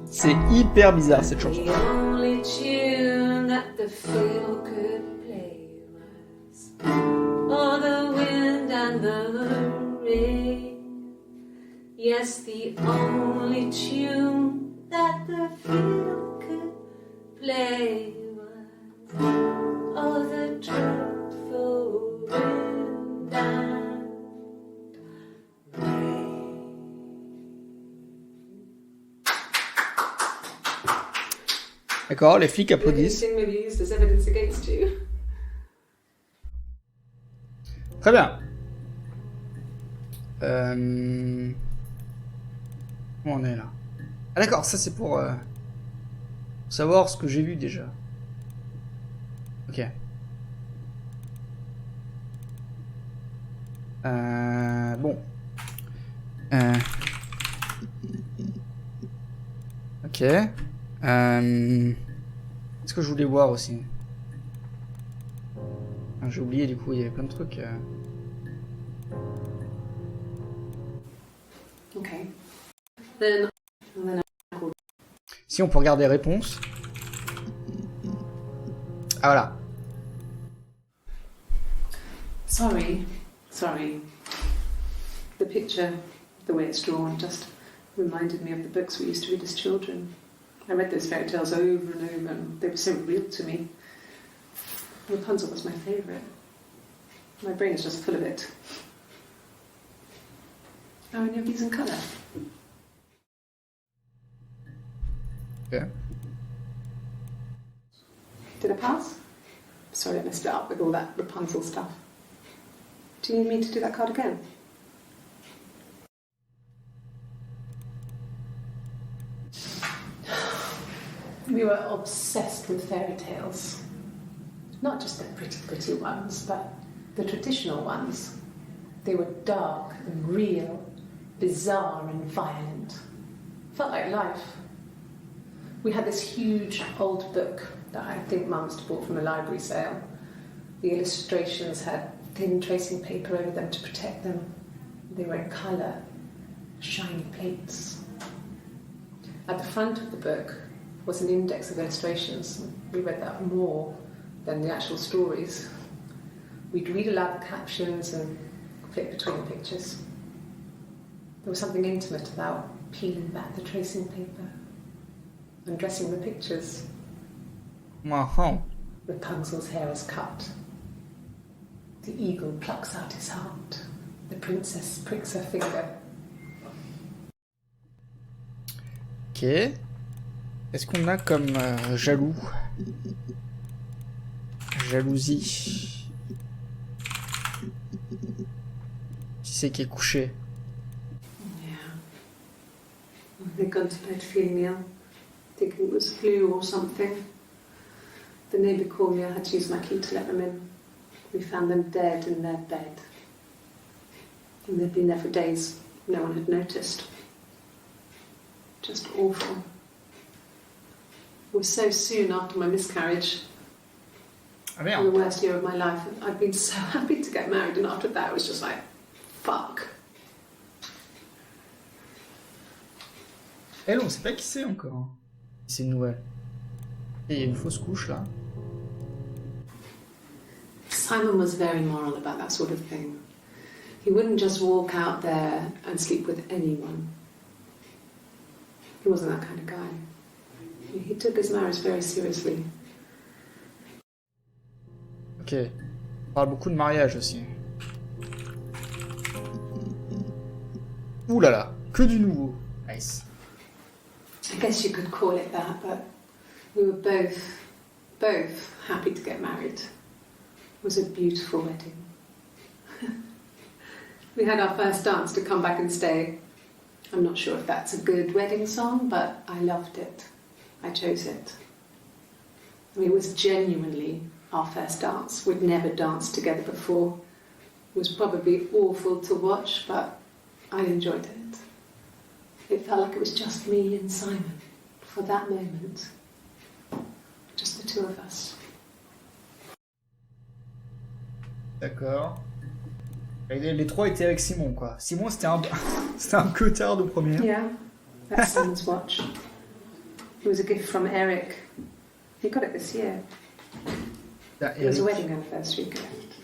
C'est hyper bizarre cette chanson. The only tune that the fiddle could play was oh, the wind and the rain. Yes, the only tune that the fiddle could play was oh, the dreadful wind and rain. D'accord, les flics applaudissent. Anything may be used as evidence against you. Très bien. Où on est là? Ah d'accord, ça c'est pour savoir ce que j'ai vu déjà. Ok. Bon. Ok. Est-ce que je voulais voir aussi? Ah, j'ai oublié du coup, il y avait plein de trucs. Okay. Then Si on peut regarder les réponses. Ah voilà. sorry. The picture, the way it's drawn, just reminded me of the books we used to read as children. I read those fairy tales over and over, and they were so real to me. Rapunzel was my favourite. My brain is just full of it. Are any of these in colour? Ok. Did I pass? Sorry, I messed it up with all that Rapunzel stuff. Do you need me to do that card again? We were obsessed with fairy tales. Not just the pretty ones, but the traditional ones. They were dark and real, bizarre and violent. Felt like life. We had this huge old book that I think Mum must have bought from a library sale. The illustrations had thin tracing paper over them to protect them. They were in colour, shiny plates. At the front of the book was an index of illustrations. We read that more than the actual stories. We'd read aloud the captions and flip between the pictures. There was something intimate about peeling back the tracing paper, undressing the pictures. Wow. Rapunzel's hair is cut. The eagle plucks out his heart. The princess pricks her finger. Ok. Est-ce qu'on a comme jaloux? Jalousie. Qui c'est qui est couché? Yeah. They'd gone to bed feeling ill, thinking it was flu or something. The neighbour called me, I had to use my key to let them in. We found them dead in their bed. And they'd been there for days. No one had noticed. Just awful. It was so soon after my miscarriage. Ah The merde. worst year of my life. I'd been so happy to get married, and after that it was just like, fuck. Elle, on sait pas qui c'est encore. Hein. C'est une nouvelle. Et il y a une fausse couche là. Simon was very moral about that sort of thing. He wouldn't just walk out there and sleep with anyone. He wasn't that kind of guy. He took his marriage very seriously. Ok. On parle beaucoup de mariage aussi. Ouh là là, que du nouveau. Nice. I guess you could call it that, but we were both happy to get married. It was a beautiful wedding. We had our first dance to Come Back and Stay. I'm not sure if that's a good wedding song, but I loved it. I chose it. I mean, it was genuinely our first dance. We'd never danced together before. It was probably awful to watch, but I enjoyed it. It felt like it was just me and Simon for that moment. Just the two of us. D'accord. Les trois étaient avec Simon, quoi. Simon, c'était un, c'était un cotard de première. Yeah, that's Simon's watch. It was a gift from Eric. He got it this year. Ah, It was a Eric. wedding anniversary gift.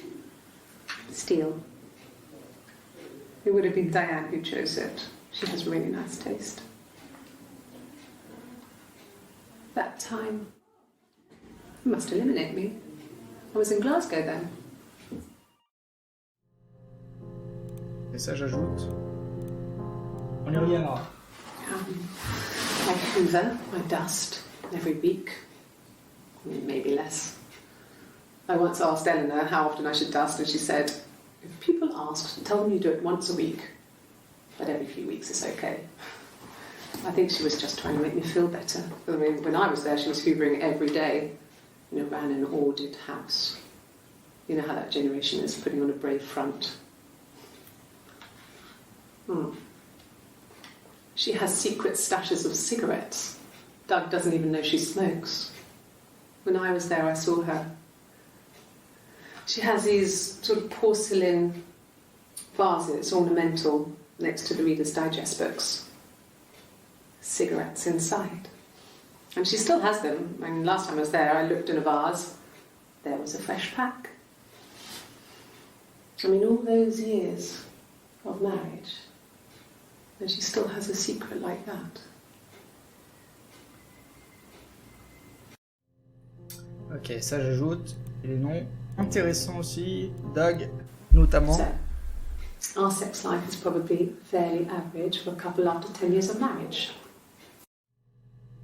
Steel. It would have been Diane who chose it. She has really nice taste. That time, you must eliminate me. I was in Glasgow then. Et ça, j'ajoute. On y reviendra. I hoover, I dust every week. Maybe less. I once asked Eleanor how often I should dust, and she said, if people ask, tell them you do it once a week, but every few weeks is okay. I think she was just trying to make me feel better. I mean, when I was there, she was hoovering every day, ran an ordered house. You know how that generation is, putting on a brave front. She has secret stashes of cigarettes. Doug doesn't even know she smokes. When I was there, I saw her. She has these sort of porcelain vases, ornamental, next to the Reader's Digest books. Cigarettes inside. And she still has them. I mean, last time I was there, I looked in a vase. There was a fresh pack. I mean, all those years of marriage, and she still has a secret like that. Ok, ça j'ajoute. Et les noms intéressants aussi. Doug, notamment. So, our sex life is probably fairly average for a couple after 10 years of marriage.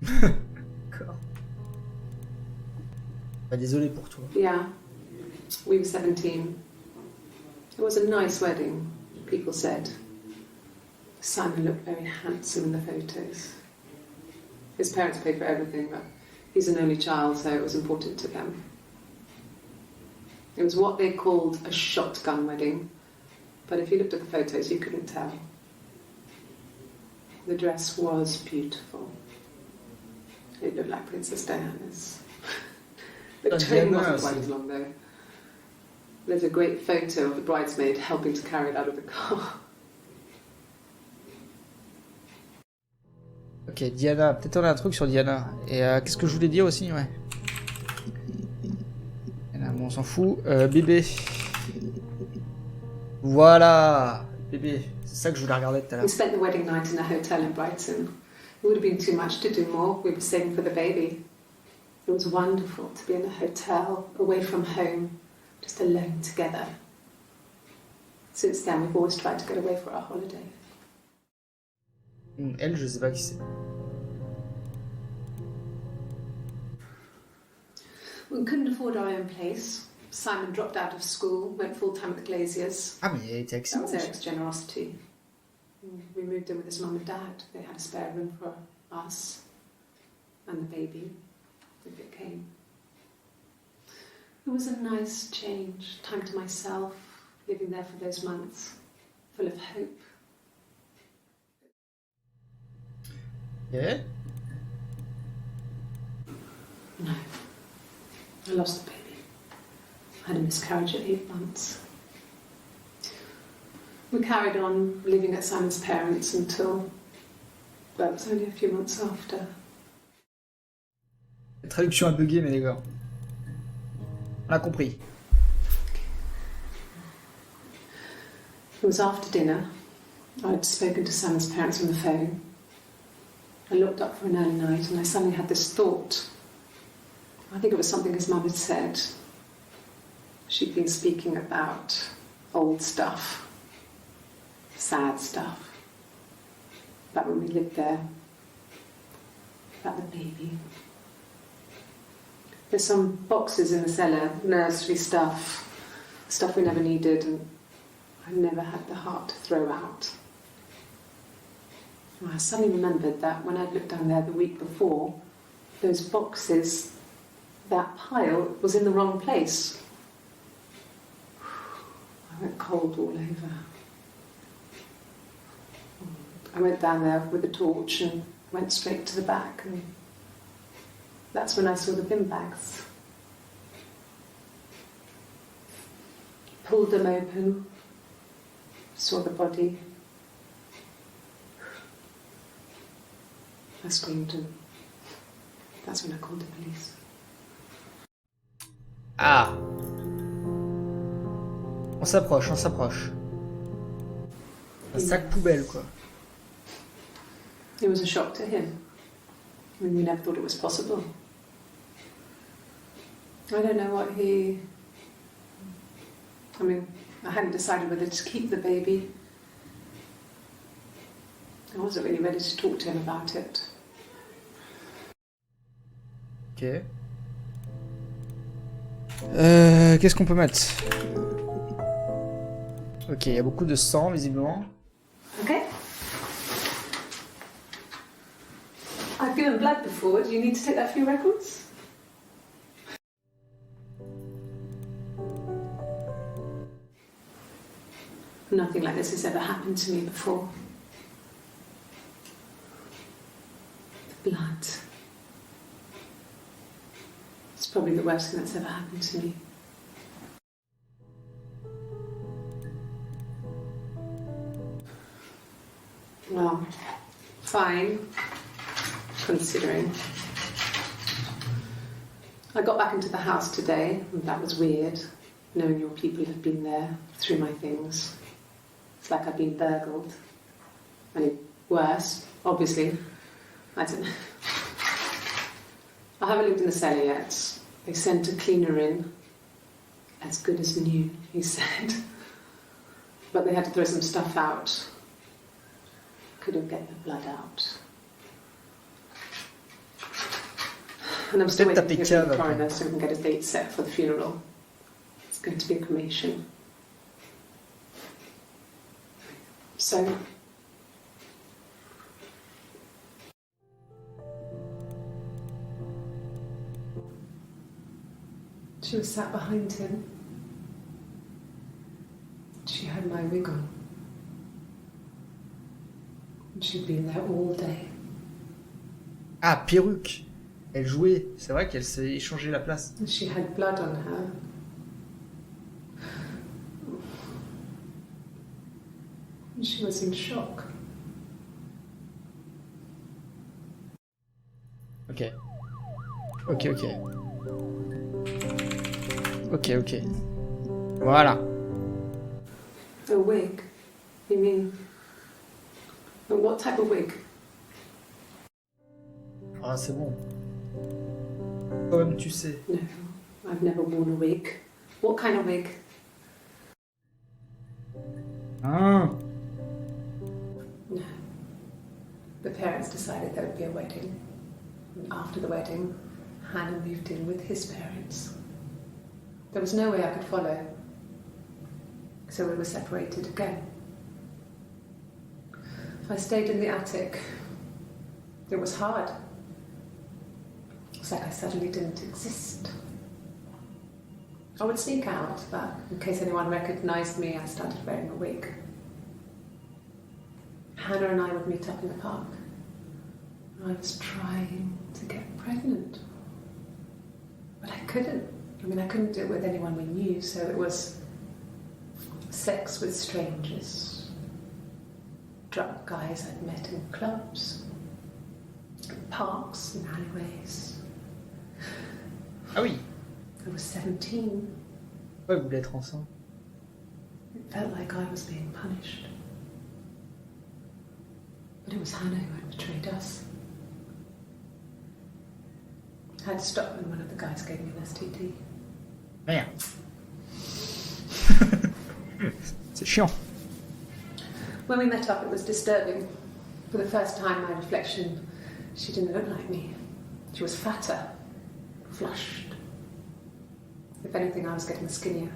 D'accord. Bah, désolé pour toi. Yeah, we were 17. It was a nice wedding, people said. Simon looked very handsome in the photos. His parents paid for everything, but he's an only child, so it was important to them. It was what they called a shotgun wedding, but if you looked at the photos, you couldn't tell. The dress was beautiful. It looked like Princess Diana's. The train wasn't quite as long, though. There's a great photo of the bridesmaid helping to carry it out of the car. Ok, Diana. Peut-être on a un truc sur Diana. Et qu'est-ce que je voulais dire aussi, ouais. Diana, bon, on s'en fout. Bébé. Voilà. Bébé. C'est ça que je voulais regarder tout à l'heure. We spent the wedding night in a hotel in Brighton. It would have been too much to do more. We were saving for the baby. It was wonderful to be in a hotel, away from home, just alone together. Since then, we've always tried to get away for our holiday. Elle, je sais pas qui c'est. We couldn't afford our own place. Simon dropped out of school, went full-time at the Glaziers. Ah, mais elle était avec That Simon. was Eric's generosity. We moved in with his mum and dad. They had a spare room for us and the baby, if it came. It was a nice change, time to myself, living there for those months, full of hope. Yeah. No, I lost the baby. I had a miscarriage at 8 months. We carried on living at Simon's parents until But it was only a few months after. La traduction a bugué, mais d'accord. On a compris. It was after dinner. I'd spoken to Sam's parents on the phone. I looked up for an early night and I suddenly had this thought. I think it was something his mum had said. She'd been speaking about old stuff, sad stuff, about when we lived there, about the baby. There's some boxes in the cellar, nursery stuff we never needed, and I never had the heart to throw out. And I suddenly remembered that when I'd looked down there the week before, those boxes, that pile was in the wrong place. I went cold all over. I went down there with a torch and went straight to the back, and that's when I saw the bin bags. Pulled them open, saw the body. I screamed, and that's when I called the police. Ah. On s'approche, on s'approche. Un sac poubelle, quoi. It was a shock to him. I mean, we never thought it was possible. I don't know what he... I mean, I hadn't decided whether to keep the baby. I wasn't really ready to talk to him about it. Ok. Qu'est-ce qu'on peut mettre? Ok, il y a beaucoup de sang, visiblement. Okay. I've given blood before. Do you need to take that for your records? Nothing like this has ever happened to me before. The blood. It's probably the worst thing that's ever happened to me. Well, fine, considering. I got back into the house today, and that was weird, knowing your people have been there through my things. It's like I've been burgled. I mean, worse, obviously. I don't know. I haven't looked in the cellar yet. They sent a cleaner in. As good as new, he said. But they had to throw some stuff out. Couldn't get the blood out. And I'm still waiting to hear from the coroner so we can get a date set for the funeral. It's going to be a cremation. So... She was sat behind him. She had my wig on. And she'd been there all day. Ah, perruque. Elle jouait. C'est vrai qu'elle s'est échangé la place. And she had blood on her. And she was in shock. Ok. Ok, ok. Ok, ok. Voilà. A wig? You mean... What type of wig? Ah, c'est bon. Toi-même, tu sais. No, I've never worn a wig. What kind of wig? Ah. No. The parents decided there would be a wedding. And after the wedding, Hannah moved in with his parents. There was no way I could follow. So we were separated again. I stayed in the attic. It was hard. It's like I suddenly didn't exist. I would sneak out, but in case anyone recognized me, I started wearing a wig. Hannah and I would meet up in the park. I was trying to get pregnant. But I couldn't. I mean, I couldn't do it with anyone we knew, so it was sex with strangers. Drunk guys I'd met in clubs. parks and alleyways. Ah oui. I was 17. Pourquoi elle voulait être enceinte? It felt like I was being punished. But it was Hannah who had betrayed us. I had to stop when one of the guys gave me an STD. Merde. C'est chiant. When we met up, it was disturbing. For the first time, my reflection, she didn't look like me. She was fatter, flushed. If anything, I was getting skinnier.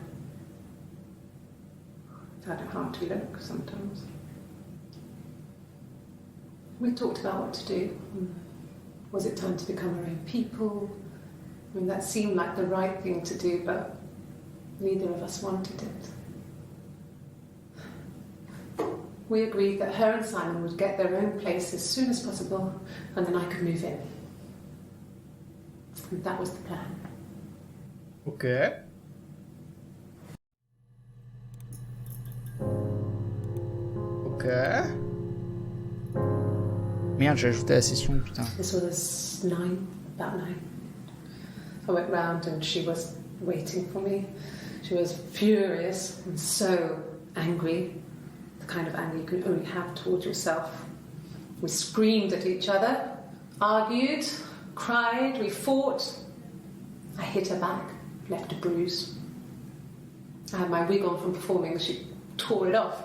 I found it hard to look sometimes. We talked about what to do. Was it time to become our own people? I mean, that seemed like the right thing to do, but neither of us wanted it. We agreed that her and Simon would get their own place as soon as possible, and then I could move in. And that was the plan. Ok. Ok. Merde, j'ai ajouté la session, putain. This was about 9. I went round and she was waiting for me. She was furious and so angry. The kind of anger you can only have towards yourself. We screamed at each other, argued, cried, we fought. I hit her back, left a bruise. I had my wig on from performing, she tore it off.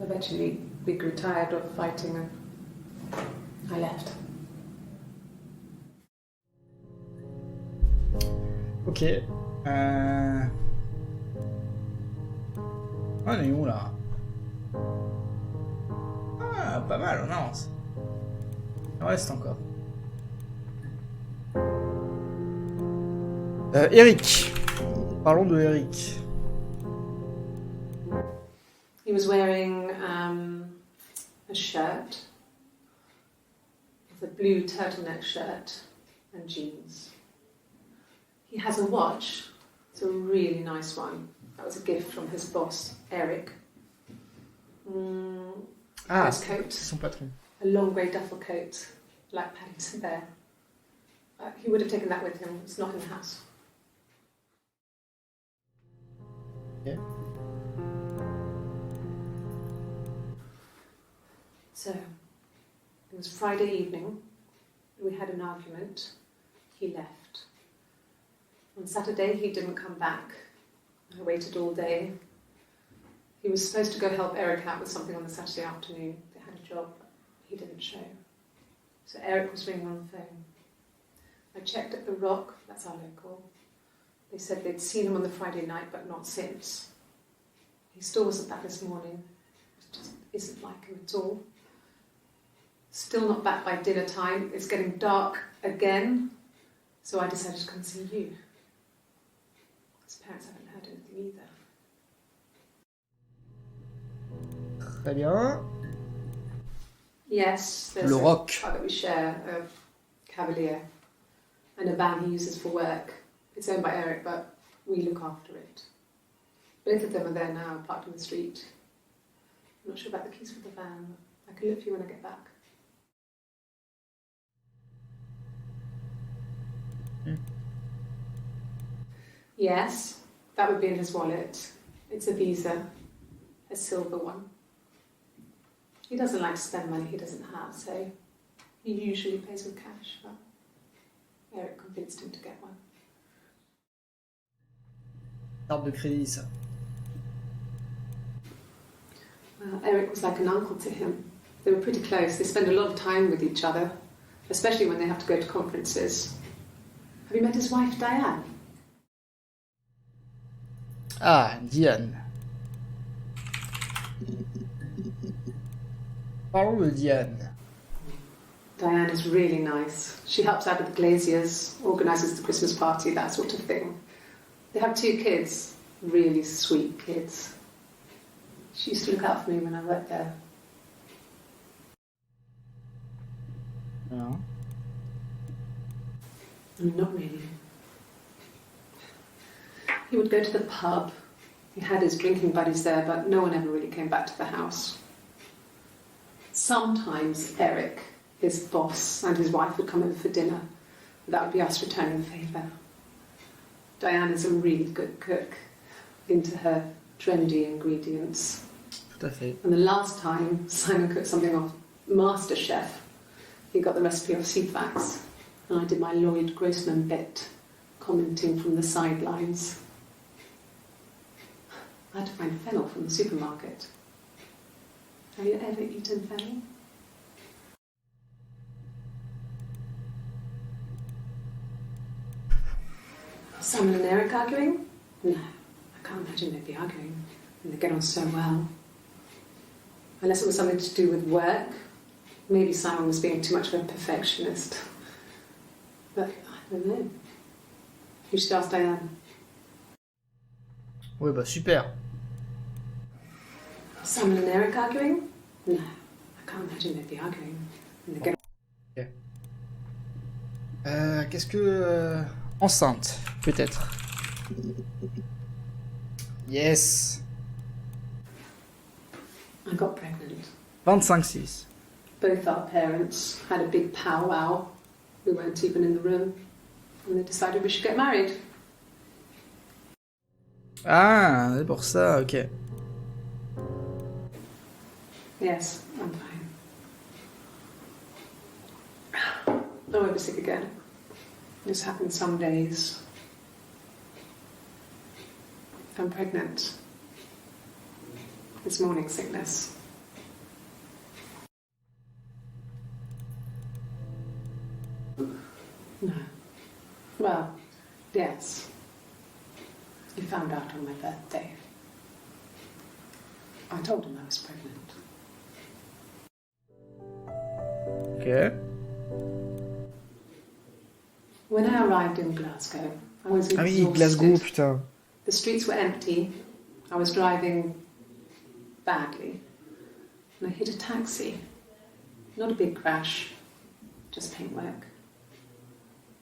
Eventually, we grew tired of fighting and I left. Ok. On est où là? Ah, pas mal, on avance. Il reste encore. Eric. Parlons de Eric. He was wearing a shirt, it's a blue turtleneck shirt and jeans. He has a watch, it's a really nice one. That was a gift from his boss, Eric. His coat, son patron. a long grey duffel coat, like Paddington Bear. He would have taken that with him, it's not in the house. Yeah. So, it was Friday evening, we had an argument, he left. On Saturday he didn't come back, I waited all day. He was supposed to go help Eric out with something on the Saturday afternoon, they had a job, but he didn't show. So Eric was ringing on the phone. I checked at the Rock, that's our local. They said they'd seen him on the Friday night, but not since. He still wasn't back this morning, it just isn't like him at all. Still not back by dinner time. It's getting dark again. So I decided to come see you. His parents haven't heard anything either. Très bien. Yes, there's Le a Rock. car that we share, a Cavalier, and a van he uses for work. It's owned by Eric, but we look after it. Both of them are there now, parked on the street. I'm not sure about the keys for the van. I can look for you when I get back. Yes, that would be in his wallet. It's a Visa, a silver one. He doesn't like to spend money he doesn't have, so he usually pays with cash, but Eric convinced him to get one. Carte de crédit, ça. Well, Eric was like an uncle to him. They were pretty close. They spend a lot of time with each other, especially when they have to go to conferences. Have you met his wife, Diane? Ah, Diane. Parlons de Diane. Diane is really nice. She helps out with the glaziers, organises the Christmas party, that sort of thing. They have 2 kids, really sweet kids. She used to look out for me when I worked there. No. Not really. He would go to the pub. He had his drinking buddies there, but no one ever really came back to the house. Sometimes Eric his boss and his wife would come over for dinner. That would be us returning the favour. Diana's a really good cook, into her trendy ingredients. Tout à fait. And the last time Simon cooked something off MasterChef, he got the recipe off Ceefax, and I did my Lloyd Grossman bit, commenting from the sidelines. I had to find fennel from the supermarket. Have you ever eaten fennel? Simon and Eric arguing? No, I can't imagine they'd be arguing. And they get on so well. Unless it was something to do with work. Maybe Simon was being too much of a perfectionist. But I don't know. You should ask Diane. Ouais, bah super. Simon and Eric arguing? No, I can't imagine they'd be arguing. And they get Ok. Qu'est-ce que... enceinte, peut-être. Yes. I got pregnant. 25-6. Both our parents had a big powwow. We weren't even in the room. And they decided we should get married. Ah, c'est pour ça, ok. Yes, I'm fine. Oh, I was sick again. This happens some days. I'm pregnant. It's morning sickness. No. Well, yes. He found out on my birthday. I told him I was pregnant. Ok. When I arrived in Glasgow, I was Ah oui, exhausted. Glasgow, putain. The streets were empty. I was driving badly. And I hit a taxi. Not a big crash, just paintwork.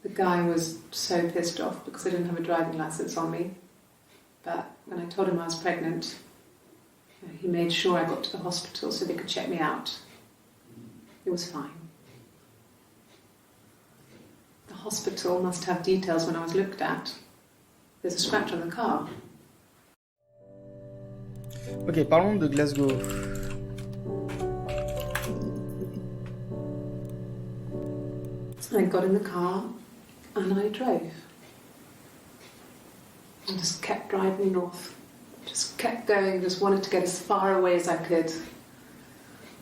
The guy was so pissed off because I didn't have a driving license on me. But when I told him I was pregnant, he made sure I got to the hospital so they could check me out. It was fine. The hospital must have details when I was looked at. There's a scratch on the car. Ok, parlons de Glasgow. I got in the car and I drove. I just kept driving north. Just kept going, just wanted to get as far away as I could.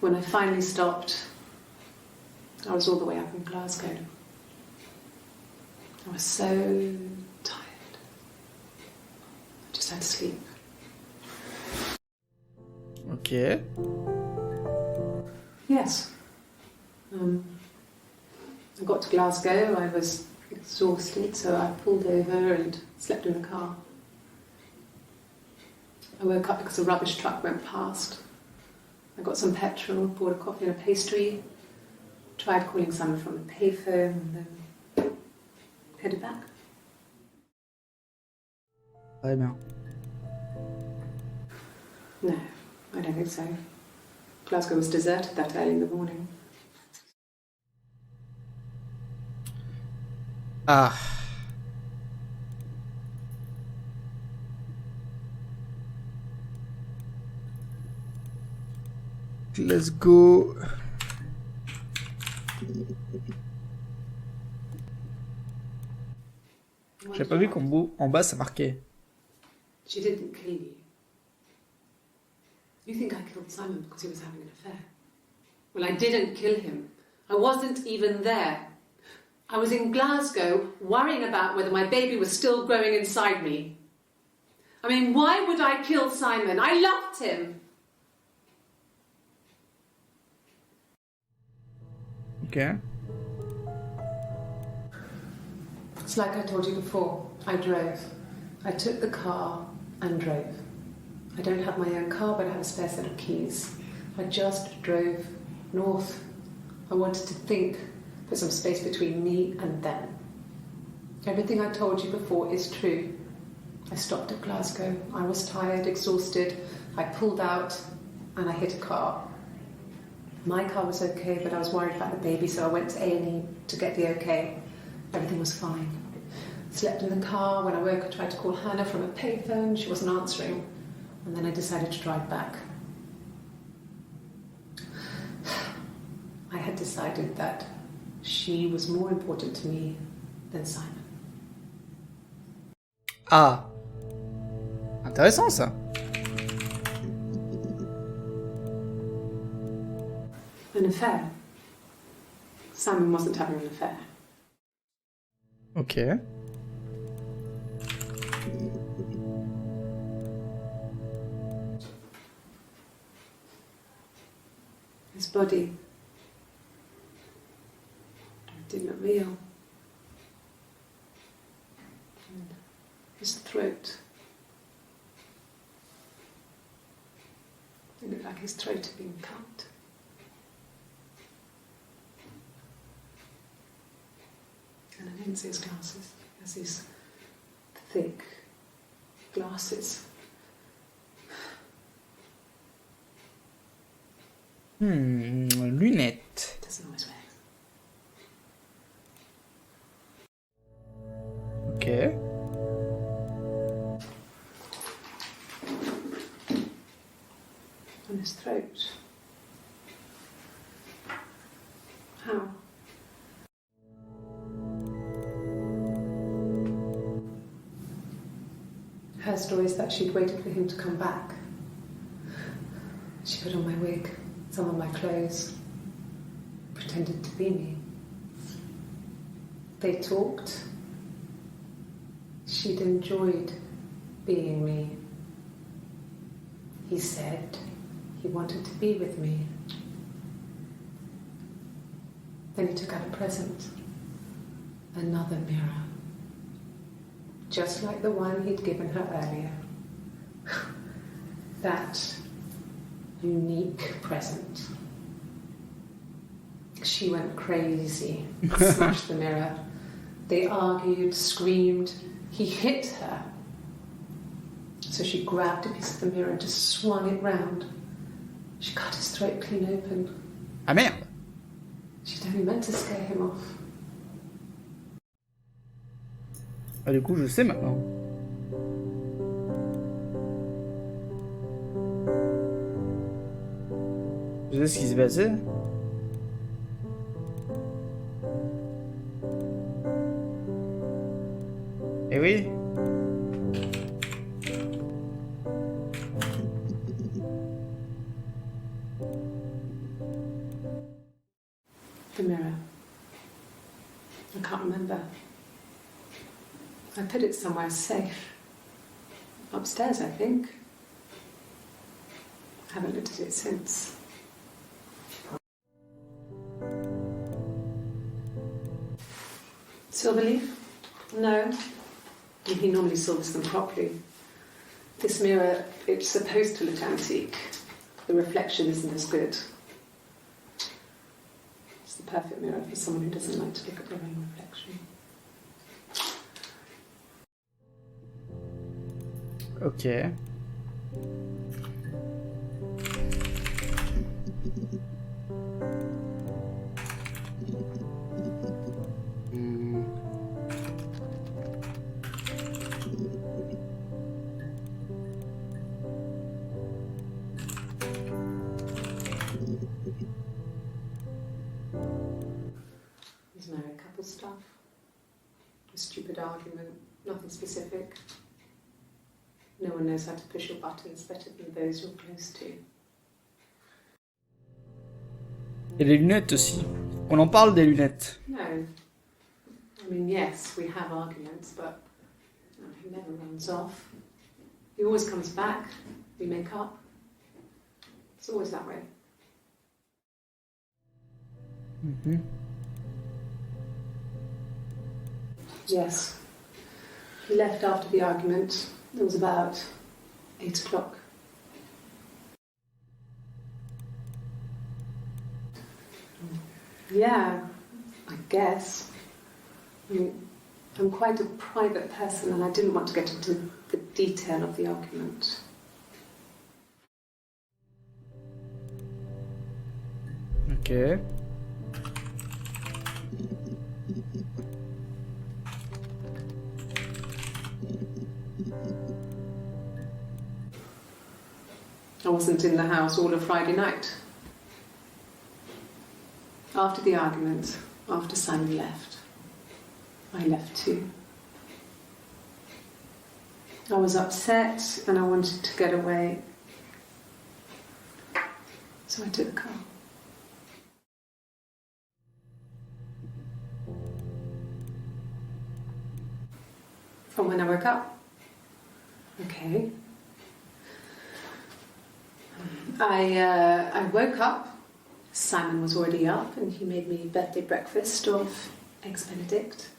When I finally stopped, I was all the way up in Glasgow. I was so tired. I just had to sleep. Ok. Yes. I got to Glasgow, I was exhausted, so I pulled over and slept in the car. I woke up because a rubbish truck went past. I got some petrol, bought a coffee and a pastry, tried calling someone from the payphone, and then headed back. Très bien. No, I don't think so. Glasgow was deserted that early in the morning. Ah. Glasgow. J'ai pas vu qu'en bas ça marquait. She didn't kill you. You think I killed Simon because he was having an affair? Well, I didn't kill him. I wasn't even there. I was in Glasgow worrying about whether my baby was still growing inside me. I mean, why would I kill Simon? I loved him. Ok. It's like I told you before. I drove. I took the car and drove. I don't have my own car, but I have a spare set of keys. I just drove north. I wanted to think, put some space between me and them. Everything I told you before is true. I stopped at Glasgow. I was tired, exhausted. I pulled out and I hit a car. My car was okay, but I was worried about the baby, so I went to A&E to get the okay. Everything was fine. Slept in the car. When I woke, I tried to call Hannah from a payphone. She wasn't answering. And then I decided to drive back. I had decided that she was more important to me than Simon. Ah. Intéressant ça. An affair. Simon wasn't having an affair. Ok. His body didn't look real. And his throat. It looked like his throat had been cut. And I didn't see his glasses. He has these thick glasses. Lunettes. Doesn't always wear. Ok. On his throat. How? Her story is that she'd waited for him to come back. She put on my wig, some of my clothes, pretended to be me. They talked. She'd enjoyed being me. He said he wanted to be with me. Then he took out a present, another mirror, just like the one he'd given her earlier. That unique present. She went crazy, smashed the mirror. They argued, screamed. He hit her. So she grabbed a piece of the mirror and just swung it round. She cut his throat clean open. Ah merde. She'd only meant to scare him off. Ah, du coup, je sais maintenant. Je sais ce qui s'est passé. Eh oui. The mirror. I can't remember. I put it somewhere safe. Upstairs, I think. I haven't looked at it since. Silverleaf? No. He normally silvers them properly. This mirror, it's supposed to look antique. The reflection isn't as good. It's the perfect mirror for someone who doesn't like to look at their own reflection. Ok. There's married couple stuff. A stupid argument, nothing specific. No one knows how to push your buttons better than those you're close to. Et les lunettes aussi. On en parle des lunettes. No. I mean, yes, we have arguments, but he never runs off. He always comes back. We make up. It's always that way. Mhm. Yes. He left after the argument. It was about 8 o'clock. Yeah, I guess. I mean, I'm quite a private person and I didn't want to get into the detail of the argument. Ok. I wasn't in the house all of Friday night. After the argument, after Simon left, I left too. I was upset and I wanted to get away. So I took the car. From when I woke up. Okay. I woke up. Simon was already up and he made me birthday breakfast of eggs Benedict.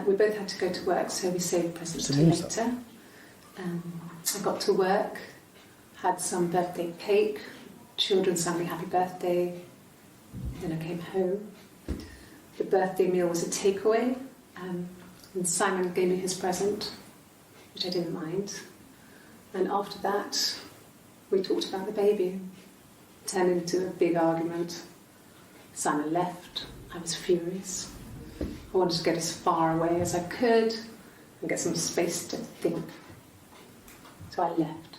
We both had to go to work, so we saved presents till later. I got to work, had some birthday cake, children sang me happy birthday. Then I came home. The birthday meal was a takeaway, and Simon gave me his present, which I didn't mind. And after that, we talked about the baby. Turned into a big argument. Simon left. I was furious. I wanted to get as far away as I could and get some space to think. So I left.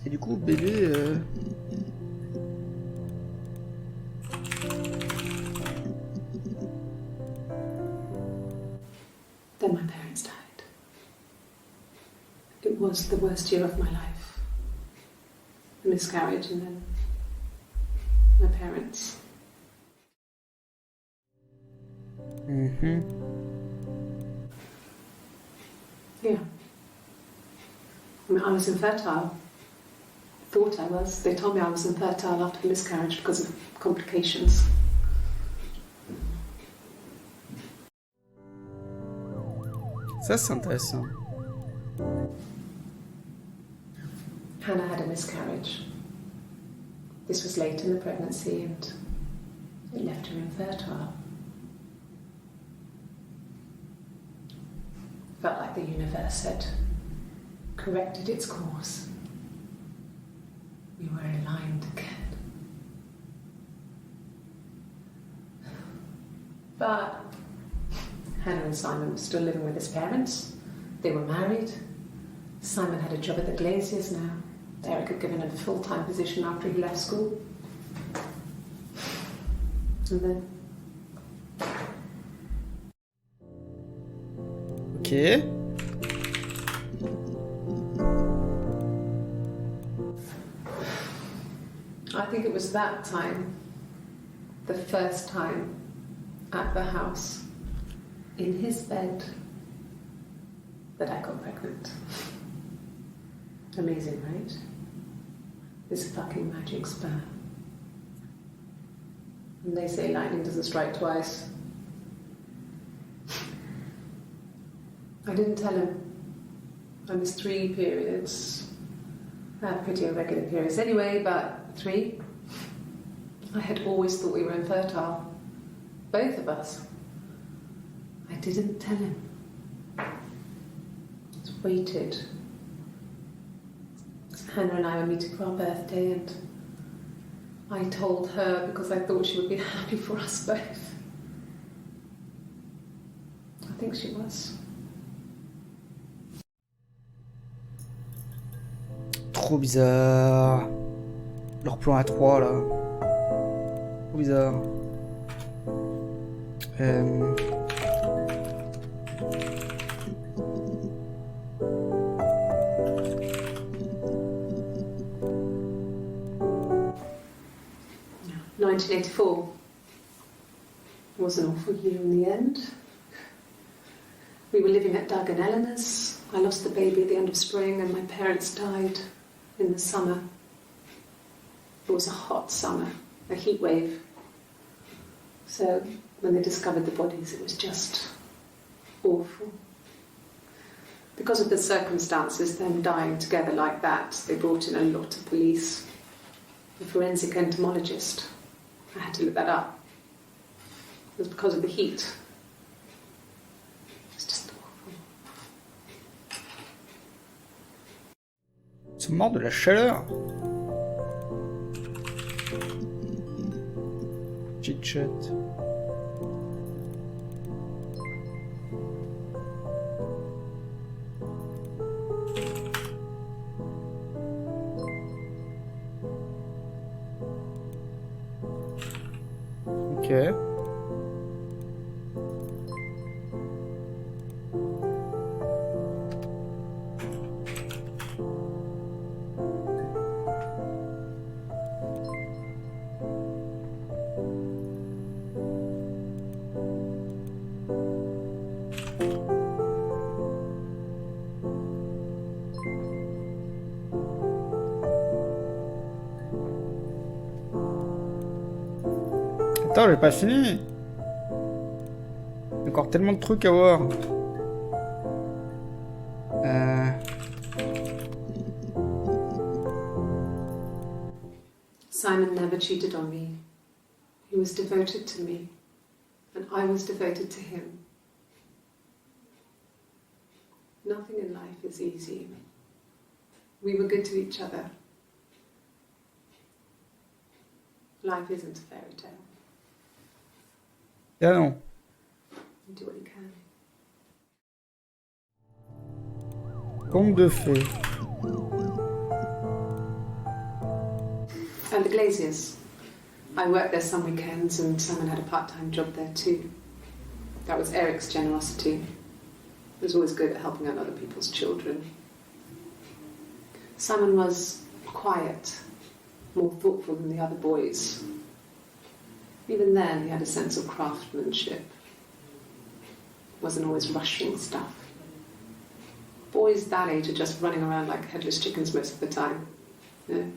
Et du coup, bébé... Then my parents died. It was the worst year of my life. The miscarriage and then my parents. Yeah. I mean, I was infertile. Thought I was. They told me I was infertile after the miscarriage because of complications. Ça, c'est intéressant. Hannah had a miscarriage. This was late in the pregnancy and it left her infertile. Felt like the universe had corrected its course. We were aligned again. But Hannah and Simon were still living with his parents. They were married. Simon had a job at the Glaziers now. Eric had given him a full-time position after he left school. And then... Ok. I think it was that time, the first time at the house, in his bed, that I got pregnant. Amazing, right? This fucking magic sperm. And they say lightning doesn't strike twice. I didn't tell him. I missed 3 periods. I had pretty irregular periods anyway, but 3. I had always thought we were infertile. Both of us. I didn't tell him. Just waited. Hannah and I were meeting for our birthday and I told her because I thought she would be happy for us both. I think she was. Trop bizarre. Leur plan à 3 là. Trop bizarre. No. 1984 was an awful year in the end. We were living at Doug and Eleanor's. I lost the baby at the end of spring and my parents died in the summer. It was a hot summer, a heat wave. So when they discovered the bodies, it was just awful. Because of the circumstances, them dying together like that, they brought in a lot of police. A forensic entomologist. I had to look that up. It was because of the heat. It was just awful. sont morts de la chaleur. Chit-chat. Ok. Attends, j'ai pas fini. Il y a encore tellement de trucs à voir. Simon never cheated on me. He was devoted to me, and I was devoted to him. Nothing in life is easy. We were good to each other. Life isn't a fairy tale. Ah non. You do what you can. Conte de fées. And the Glaziers. I worked there some weekends, and Simon had a part-time job there too. That was Eric's generosity. He was always good at helping out other people's children. Simon was quiet, more thoughtful than the other boys. Even then, he had a sense of craftsmanship. Wasn't always rushing stuff. Boys that age are just running around like headless chickens most of the time. You know?